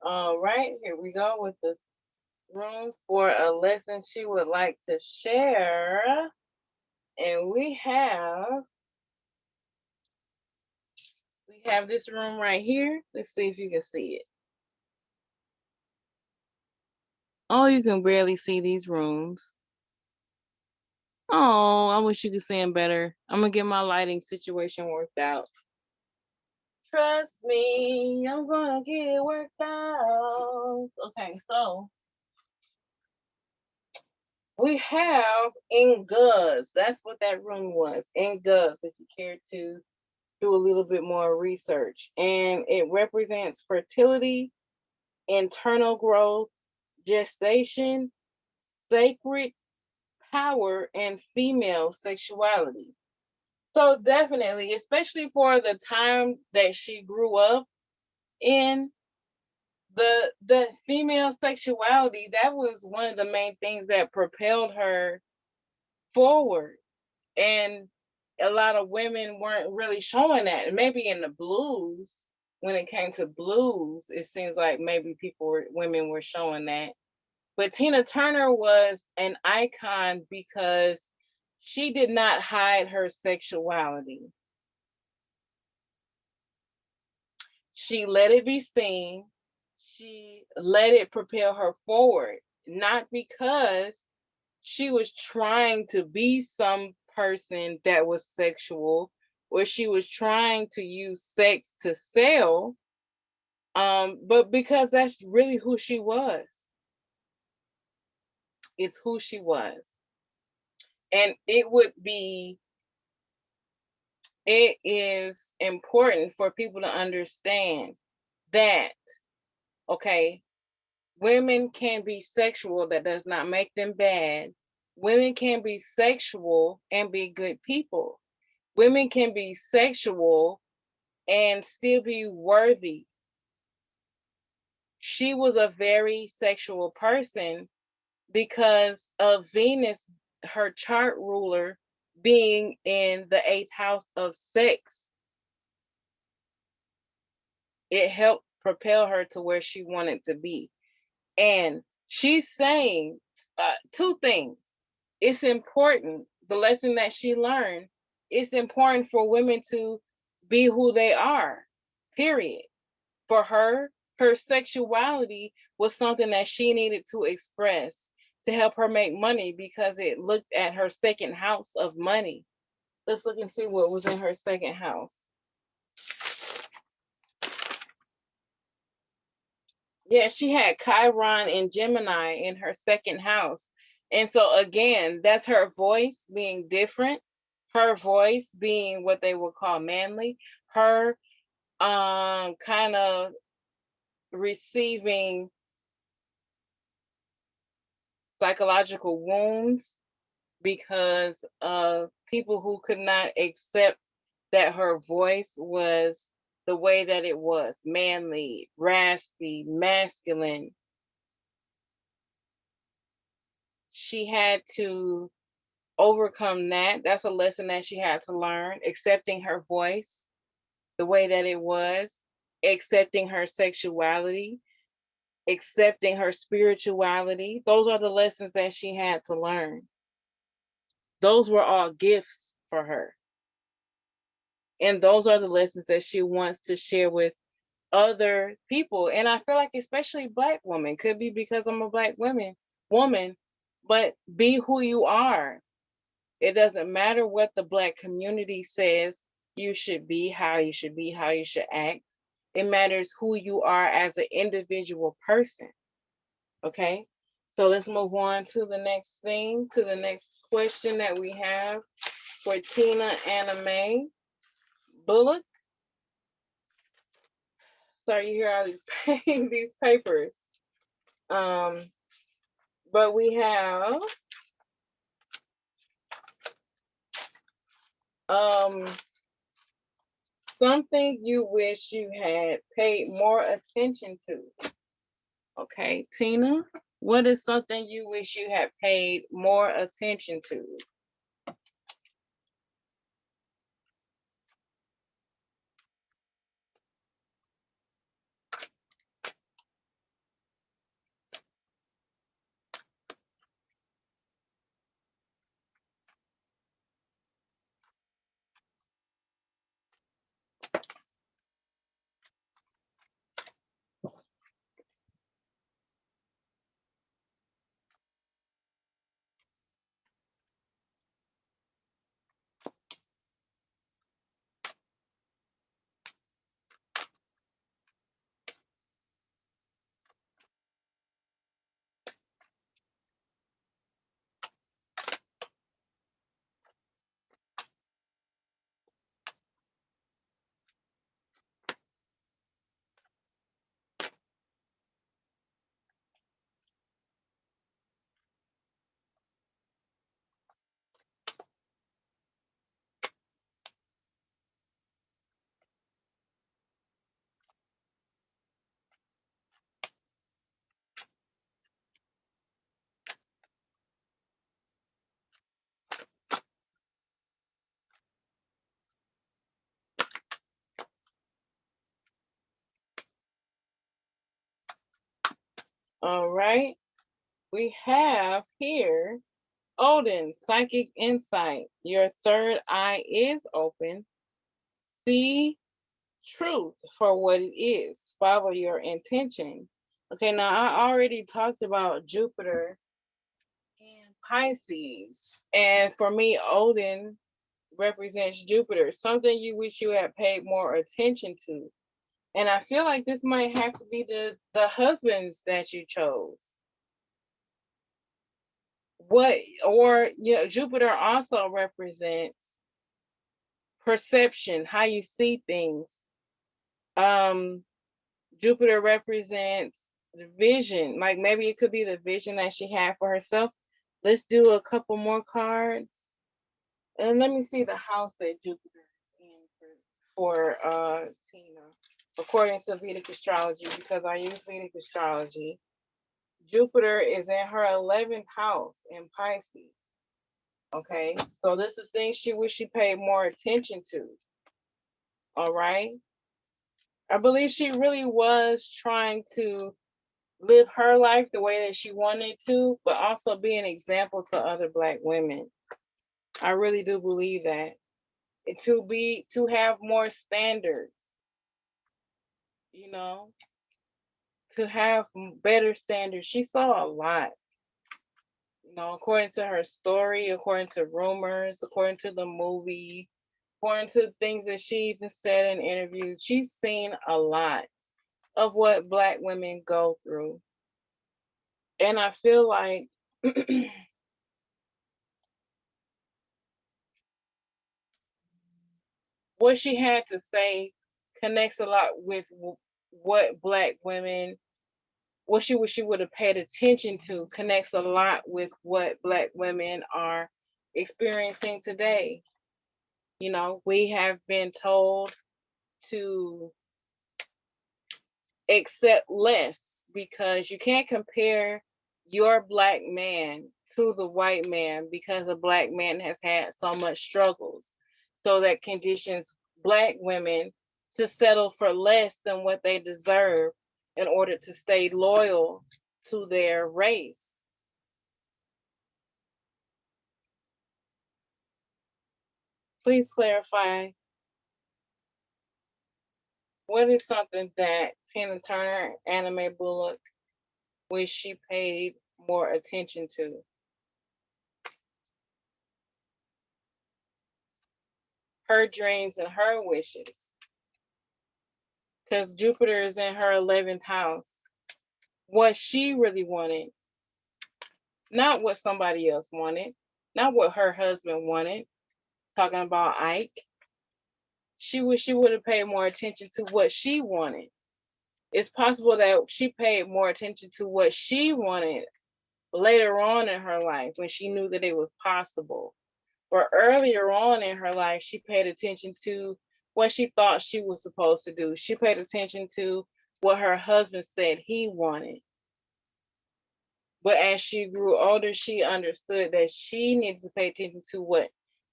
All right, here we go with the room for a lesson she would like to share. And we have this room right here. Let's see if you can see it. Oh, you can barely see these rooms. Oh, I wish you could see them better. I'm gonna get my lighting situation worked out. Trust me, I'm gonna get it worked out. Okay, so we have in Guz. That's what that room was. In Guz, if you care to do a little bit more research. And it represents fertility, internal growth, gestation, sacred power, and female sexuality. So definitely, especially for the time that she grew up in, the female sexuality, that was one of the main things that propelled her forward. And a lot of women weren't really showing that. And maybe in the blues, when it came to blues, it seems like maybe women were showing that. But Tina Turner was an icon because she did not hide her sexuality. She let it be seen. She let it propel her forward, not because she was trying to be some person that was sexual or she was trying to use sex to sell, but because that's really who she was. It's who she was. And it is important for people to understand that, okay, women can be sexual, that does not make them bad. Women can be sexual and be good people. Women can be sexual and still be worthy. She was a very sexual person because of Venus, her chart ruler, being in the eighth house of sex. It helped propel her to where she wanted to be. And she's saying two things. It's important, the lesson that she learned, it's important for women to be who they are, period. For her, her sexuality was something that she needed to express to help her make money because it looked at her second house of money. Let's look and see what was in her second house. Yeah, she had Chiron and Gemini in her second house. And so again, that's her voice being different, her voice being what they would call manly, her kind of receiving psychological wounds because of people who could not accept that her voice was the way that it was, manly, raspy, masculine. She had to overcome that. That's a lesson that she had to learn, accepting her voice the way that it was, accepting her sexuality, accepting her spirituality. Those are the lessons that she had to learn. Those were all gifts for her. And those are the lessons that she wants to share with other people. And I feel like especially Black women, could be because I'm a Black woman, but be who you are. It doesn't matter what the Black community says you should be, how you should be, how you should act. It matters who you are as an individual person. Okay. So let's move on to the next thing, to the next question that we have for Tina Anime Bullock. Sorry, you hear all these these papers. But we have something you wish you had paid more attention to. Okay, Tina, what is something you wish you had paid more attention to? All right, we have here Odin, psychic insight. Your third eye is open. See truth for what it is. Follow your intention. Okay, now I already talked about Jupiter and Pisces. And for me, Odin represents Jupiter, something you wish you had paid more attention to. And I feel like this might have to be the husbands that you chose. What, or Jupiter also represents perception, how you see things. Um, Jupiter represents the vision, like maybe it could be the vision that she had for herself. Let's do a couple more cards. And let me see the house that Jupiter is in for Tina, according to Vedic astrology, because I use Vedic astrology. Jupiter is in her 11th house in Pisces. Okay, so this is things she wish she paid more attention to. All right. I believe she really was trying to live her life the way that she wanted to, but also be an example to other Black women. I really do believe that. To have more standards, you know, to have better standards. She saw a lot, you know, according to her story, according to rumors, according to the movie, according to things that she even said in interviews. She's seen a lot of what Black women go through. And I feel like what she had to say connects a lot with what Black women, what she would have paid attention to, connects a lot with what Black women are experiencing today. You know, we have been told to accept less because you can't compare your Black man to the white man because a Black man has had so much struggles. So that conditions Black women to settle for less than what they deserve in order to stay loyal to their race. Please clarify, what is something that Tina Turner, Anna Mae Bullock, wish she paid more attention to? Her dreams and her wishes. Because Jupiter is in her 11th house. What she really wanted, not what somebody else wanted, not what her husband wanted. Talking about Ike, she wish she would have paid more attention to what she wanted. It's possible that she paid more attention to what she wanted later on in her life when she knew that it was possible. Or earlier on in her life, she paid attention to what she thought she was supposed to do. She paid attention to what her husband said he wanted. But as she grew older, she understood that she needed to pay attention to what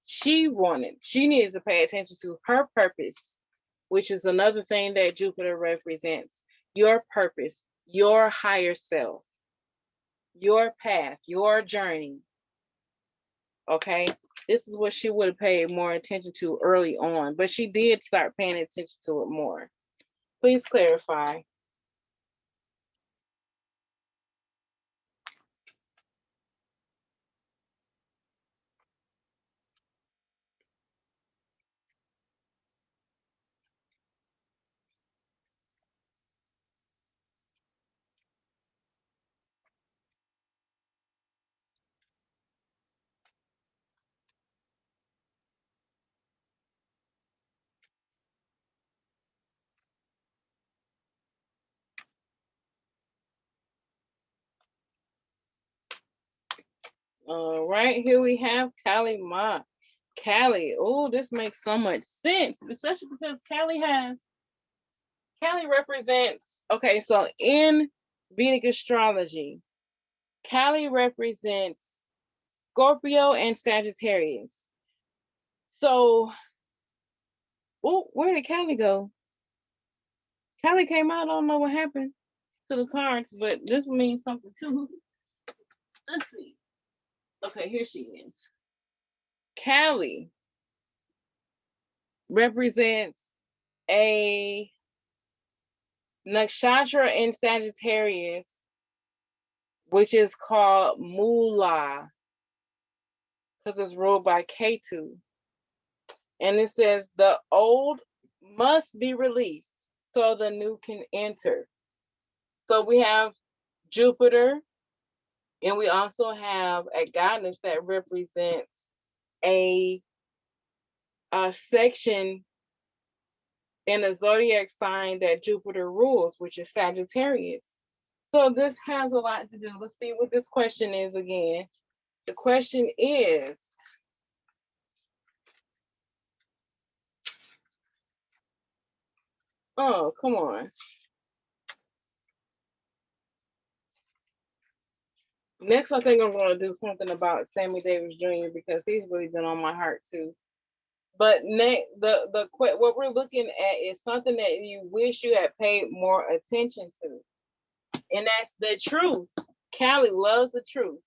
she wanted. She needed to pay attention to her purpose, which is another thing that Jupiter represents. Your purpose, your higher self, your path, your journey. Okay. This is what she would have paid more attention to early on, but she did start paying attention to it more. Please clarify. All right, here we have Callie Ma. Callie, oh, this makes so much sense, especially because Callie represents, okay, so in Vedic astrology, Callie represents Scorpio and Sagittarius. So, oh, where did Callie go? Callie came out, I don't know what happened to the cards, but this means something too. Let's see. Okay, here she is. Callie represents a nakshatra in Sagittarius, which is called Mula, because it's ruled by Ketu. And it says the old must be released so the new can enter. So we have Jupiter, and we also have a goddess that represents a, a section in a zodiac sign that Jupiter rules, which is Sagittarius. So this has a lot to do. Let's see what this question is again. The question is, oh, come on. Next, I think I'm going to do something about Sammy Davis Jr. because he's really been on my heart too. But what we're looking at is something that you wish you had paid more attention to. And that's the truth. Callie loves the truth.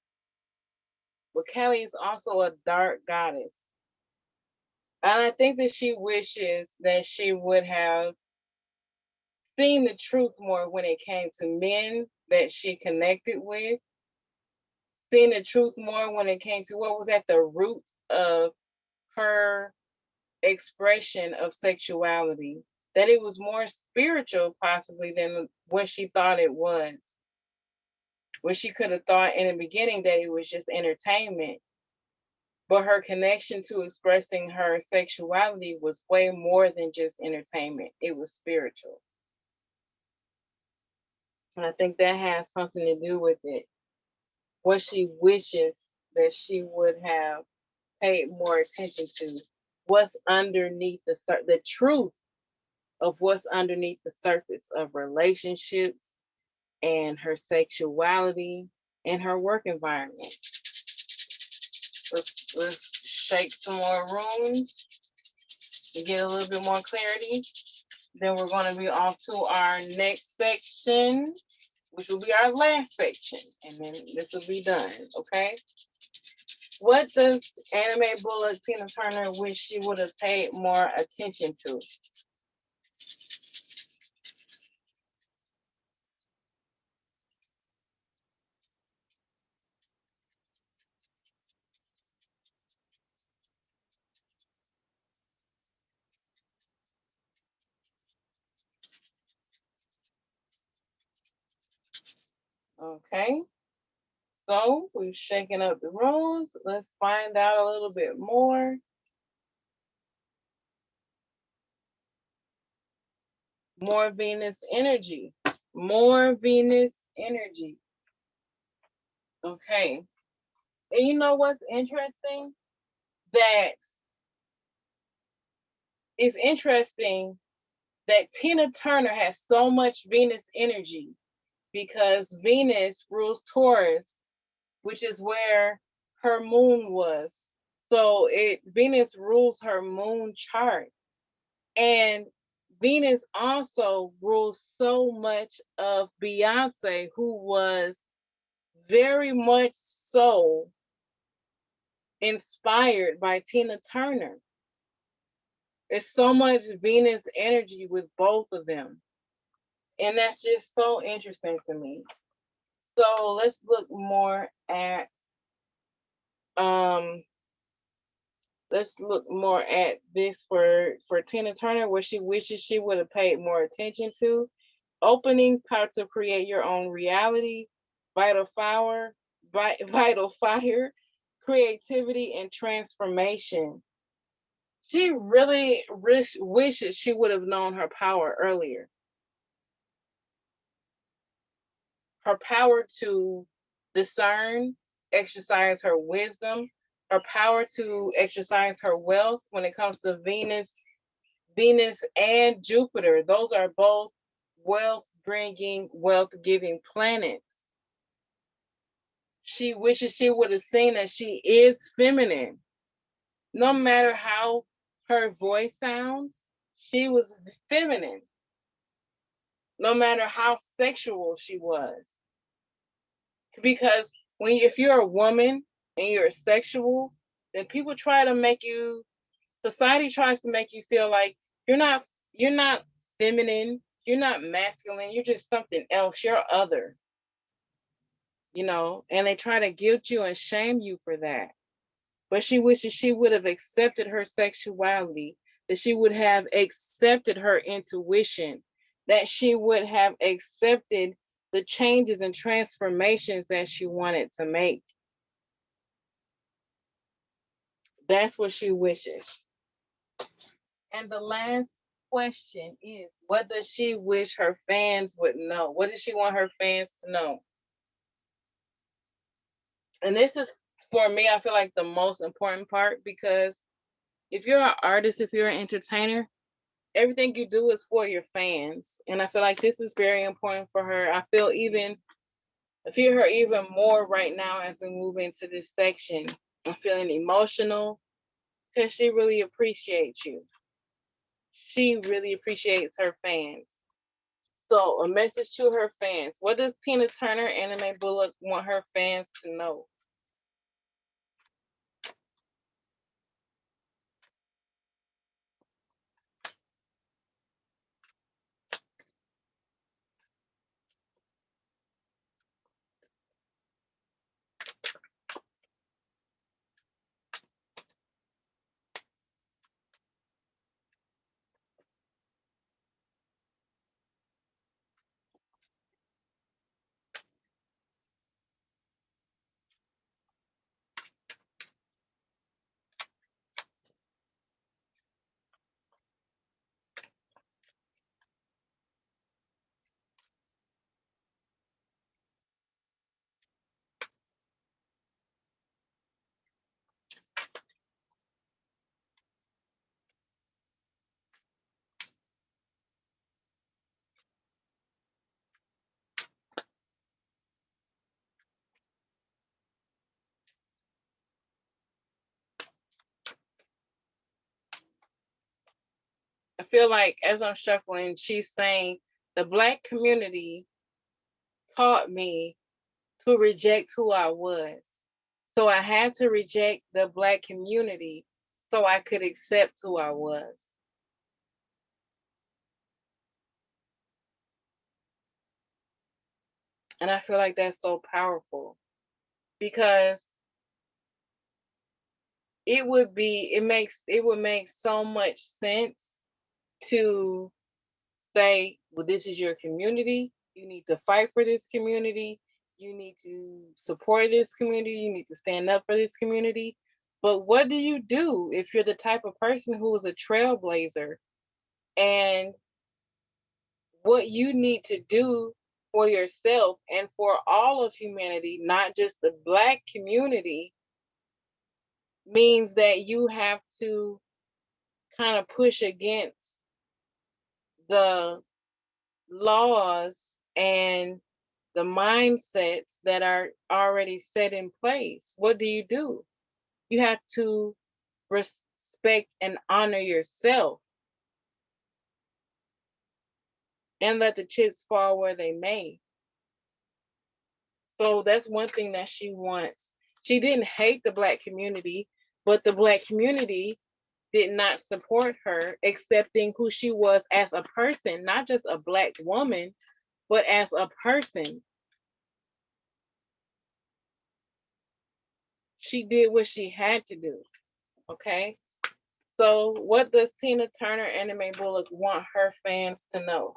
But Callie is also a dark goddess. And I think that she wishes that she would have seen the truth more when it came to men that she connected with, seen the truth more when it came to what was at the root of her expression of sexuality, that it was more spiritual possibly than what she thought it was. When she could have thought in the beginning that it was just entertainment, but her connection to expressing her sexuality was way more than just entertainment. It was spiritual. And I think that has something to do with it. What she wishes that she would have paid more attention to, what's underneath the truth of what's underneath the surface of relationships and her sexuality and her work environment. Let's shake some more rooms to get a little bit more clarity. Then we're going to be off to our next section, which will be our last section, and then this will be done, okay? What does Anime Bullet Tina Turner wish she would have paid more attention to? Okay, so we've shaken up the rooms. Let's find out a little bit more. More Venus energy. More Venus energy. Okay. And you know what's interesting? That it's interesting that Tina Turner has so much Venus energy because Venus rules Taurus, which is where her moon was. So Venus rules her moon chart. And Venus also rules so much of Beyonce, who was very much so inspired by Tina Turner. There's so much Venus energy with both of them. And that's just so interesting to me. So let's look more at this for Tina Turner, where she wishes she would have paid more attention to. Opening power to create your own reality, vital fire, creativity, and transformation. She really wishes she would have known her power earlier. Her power to discern, exercise her wisdom, her power to exercise her wealth when it comes to Venus and Jupiter. Those are both wealth giving planets. She wishes she would have seen that she is feminine. No matter how her voice sounds, she was feminine. No matter how sexual she was. Because if you're a woman and you're sexual, then people try to make you, society tries to make you feel like you're not feminine, you're not masculine, you're just something else, you're other. And they try to guilt you and shame you for that. But she wishes she would have accepted her sexuality, that she would have accepted her intuition, that she would have accepted the changes and transformations that she wanted to make. That's what she wishes. And the last question is, what does she wish her fans would know? What does she want her fans to know? And this is, for me, I feel like the most important part, because if you're an artist, if you're an entertainer, everything you do is for your fans. And I feel like this is very important for her. I feel her even more right now as we move into this section. I'm feeling emotional. because she really appreciates you. She really appreciates her fans. So, a message to her fans. What does Tina Turner, Anime Bullock, want her fans to know? I feel like as I'm shuffling, she's saying the Black community taught me to reject who I was. So I had to reject the Black community so I could accept who I was. And I feel like that's so powerful because it would make so much sense to say, well, this is your community. You need to fight for this community. You need to support this community. You need to stand up for this community. But what do you do if you're the type of person who is a trailblazer, and what you need to do for yourself and for all of humanity, not just the Black community, means that you have to kind of push against the laws and the mindsets that are already set in place. What do? You have to respect and honor yourself and let the chips fall where they may. So that's one thing that she wants. She didn't hate the Black community, but the Black community did not support her accepting who she was as a person, not just a Black woman, but as a person. She did what she had to do. Okay. So, what does Tina Turner, Anime Bullock, want her fans to know?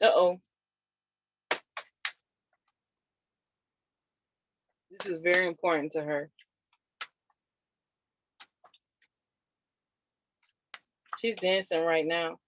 Uh-oh. This is very important to her. She's dancing right now.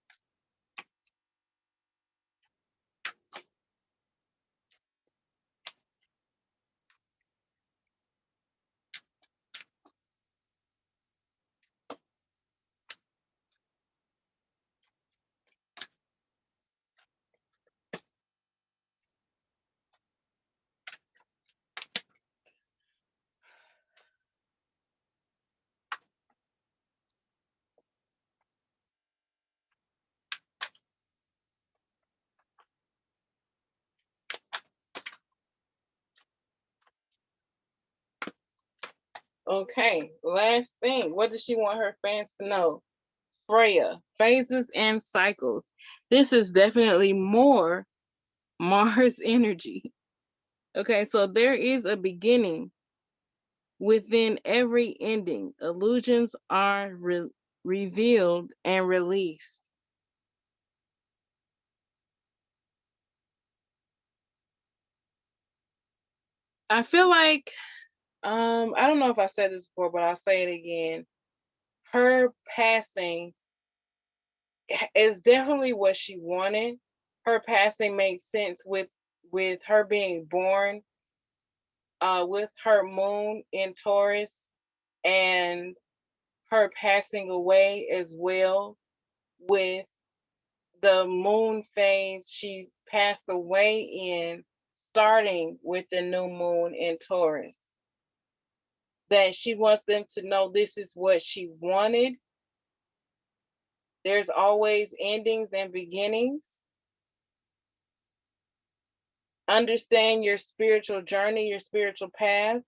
Okay, last thing. What does she want her fans to know? Freya, phases and cycles. This is definitely more Mars energy. Okay, so there is a beginning within every ending. Illusions are revealed and released. I feel like, I don't know if I said this before, but I'll say it again. Her passing is definitely what she wanted. Her passing makes sense with her being born with her moon in Taurus, and her passing away as well with the moon phase she passed away in, starting with the new moon in Taurus. That she wants them to know this is what she wanted. There's always endings and beginnings. Understand your spiritual journey, your spiritual path.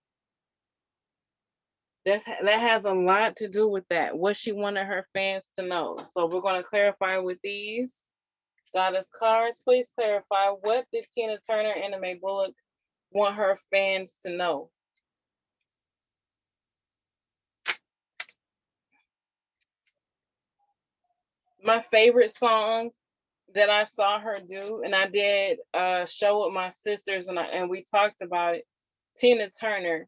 That has a lot to do with that, what she wanted her fans to know. So we're going to clarify with these. Goddess cards, please clarify, what did Tina Turner and May Bullock want her fans to know? My favorite song that I saw her do, and I did a show with my sisters, and we talked about it, Tina Turner.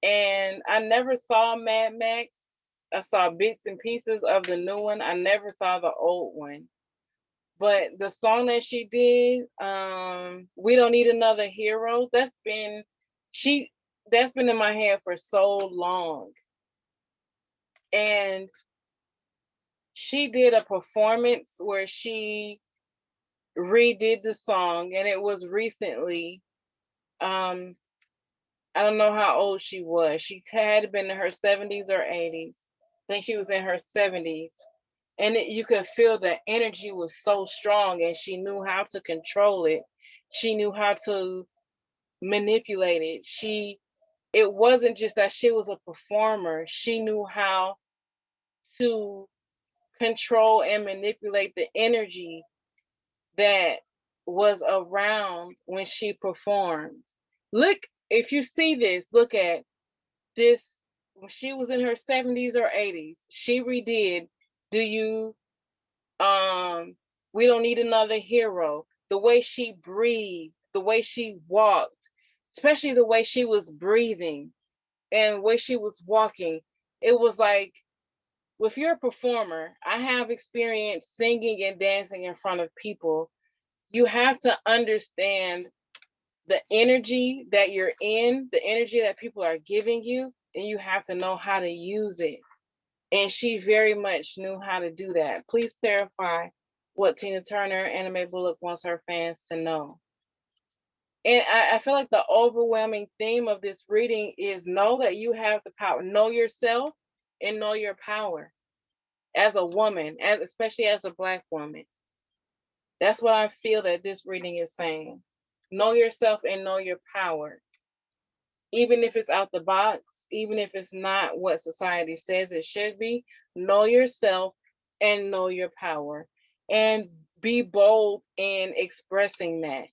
And I never saw Mad Max. I saw bits and pieces of the new one. I never saw the old one. But the song that she did, We Don't Need Another Hero, that's been in my head for so long. And she did a performance where she redid the song, and it was recently. I don't know how old she was. She had been in her 70s or 80s. I think she was in her 70s. And you could feel the energy was so strong, and she knew how to control it. She knew how to manipulate it. It wasn't just that she was a performer. She knew how to control and manipulate the energy that was around when she performed. Look, if you see this, look at this. When she was in her 70s or 80s, she redid Do You We Don't Need Another Hero. The way she breathed, the way she walked, especially the way she was breathing and the way she was walking. It was like, if you're a performer, I have experience singing and dancing in front of people. You have to understand the energy that you're in, the energy that people are giving you, and you have to know how to use it. And she very much knew how to do that. Please clarify what Tina Turner and May Bullock wants her fans to know. And I feel like the overwhelming theme of this reading is know that you have the power. Know yourself and know your power as a woman, especially as a Black woman. That's what I feel that this reading is saying. Know yourself and know your power. Even if it's out the box, even if it's not what society says it should be, know yourself and know your power. And be bold in expressing that.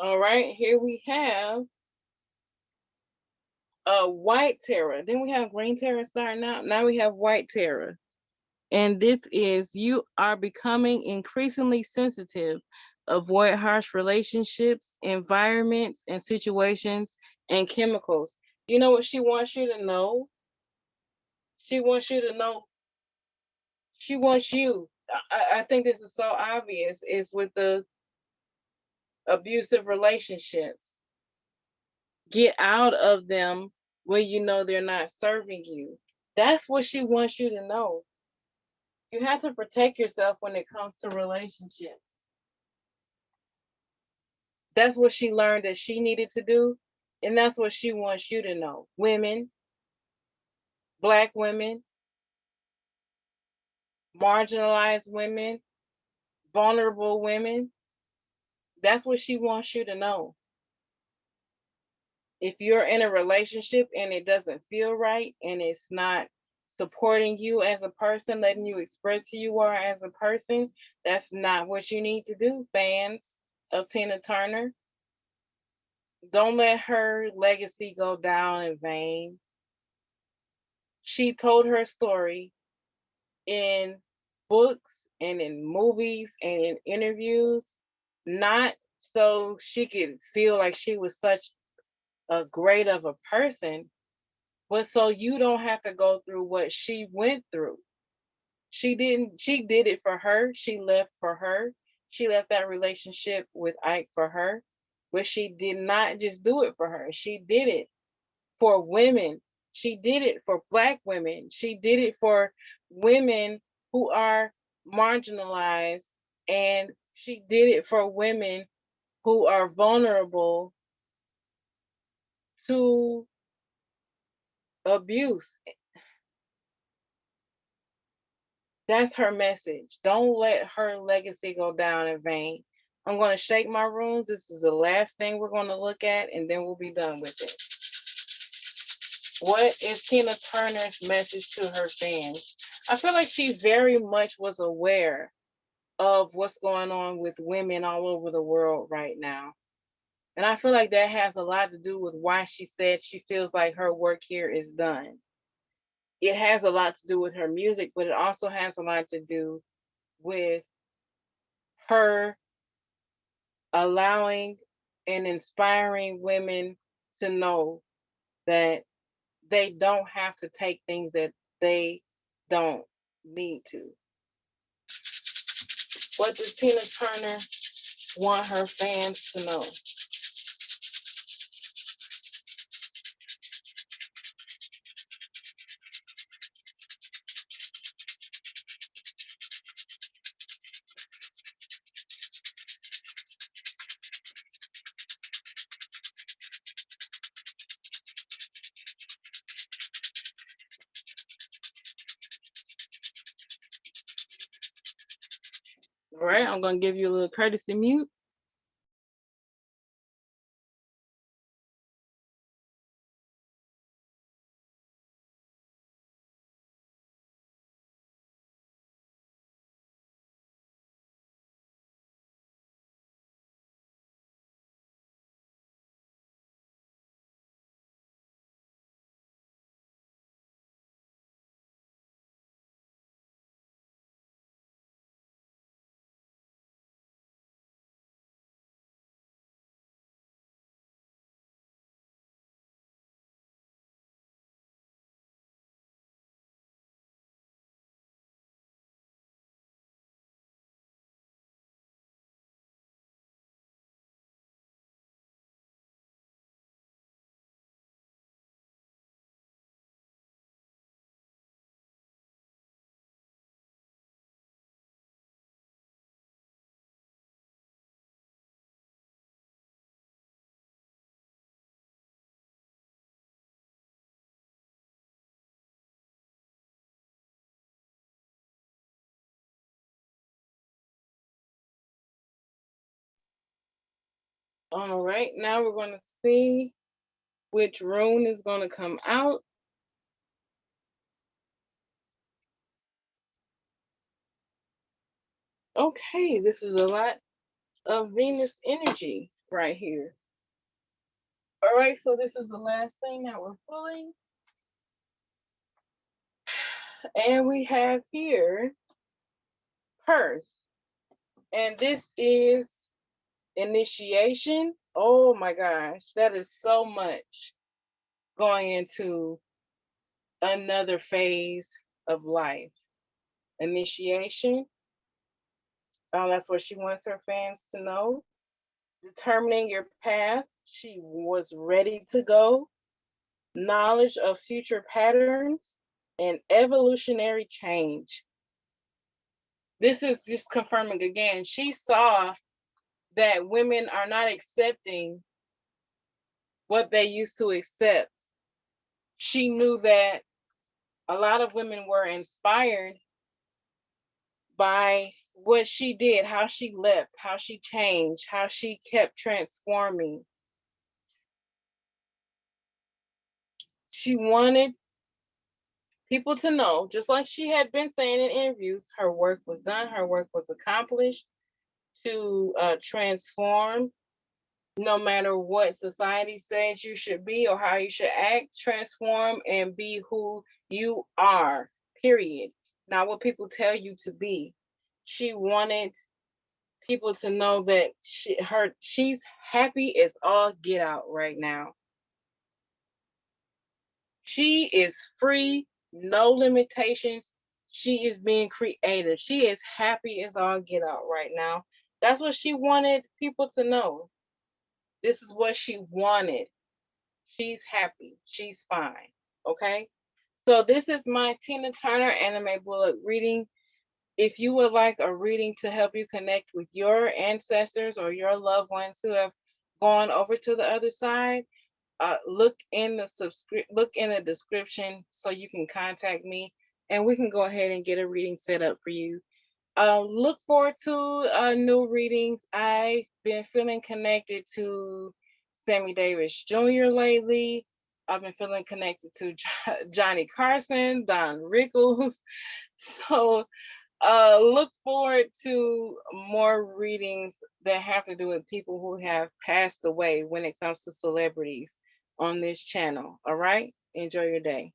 All right, here we have white terror. Then we have green terror starting out. Now we have white terror. And this is, you are becoming increasingly sensitive. Avoid harsh relationships, environments, and situations, and chemicals. You know what she wants you to know? She wants you to know. She wants you. I think this is so obvious. Is with the abusive relationships. Get out of them when you know they're not serving you. That's what she wants you to know. You have to protect yourself when it comes to relationships. That's what she learned that she needed to do. And that's what she wants you to know. Women, Black women, marginalized women, vulnerable women. That's what she wants you to know. If you're in a relationship and it doesn't feel right and it's not supporting you as a person, letting you express who you are as a person. That's not what you need to do, fans of Tina Turner. Don't let her legacy go down in vain. She told her story in books and in movies and in interviews, not so she could feel like she was such a great of a person, but so you don't have to go through what she went through. She did it for her. She left for her. She left that relationship with Ike for her, but she did not just do it for her. She did it for women. She did it for Black women. She did it for women who are marginalized. And she did it for women who are vulnerable to abuse. That's her message. Don't let her legacy go down in vain. I'm going to shake my rooms. This is the last thing we're going to look at, and then we'll be done with it. What is Tina Turner's message to her fans? I feel like she very much was aware of what's going on with women all over the world right now. And I feel like that has a lot to do with why she said she feels like her work here is done. It has a lot to do with her music, but it also has a lot to do with her allowing and inspiring women to know that they don't have to take things that they don't need to. What does Tina Turner want her fans to know? All right, I'm going to give you a little courtesy mute. All right, now we're going to see which rune is going to come out. Okay, this is a lot of Venus energy right here. All right, so this is the last thing that we're pulling. And we have here Perth. And this is initiation. Oh my gosh, that is so much going into another phase of life. Initiation. That's what she wants her fans to know. Determining your path. She was ready to go. Knowledge of future patterns and evolutionary change. This is just confirming again. She saw that women are not accepting what they used to accept. She knew that a lot of women were inspired by what she did, how she left, how she changed, how she kept transforming. She wanted people to know, just like she had been saying in interviews, her work was done, her work was accomplished to transform no matter what society says you should be or how you should act, transform and be who you are, period. Not what people tell you to be. She wanted people to know that she's happy as all get out right now. She is free, no limitations. She is being creative. She is happy as all get out right now. That's what she wanted people to know. This is what she wanted. She's happy. She's fine. Okay. So this is my Tina Turner anime bullet reading. If you would like a reading to help you connect with your ancestors or your loved ones who have gone over to the other side, look in the description so you can contact me and we can go ahead and get a reading set up for you. Look forward to new readings. I've been feeling connected to Sammy Davis Jr. lately. I've been feeling connected to Johnny Carson, Don Rickles. So look forward to more readings that have to do with people who have passed away when it comes to celebrities on this channel. All right. Enjoy your day.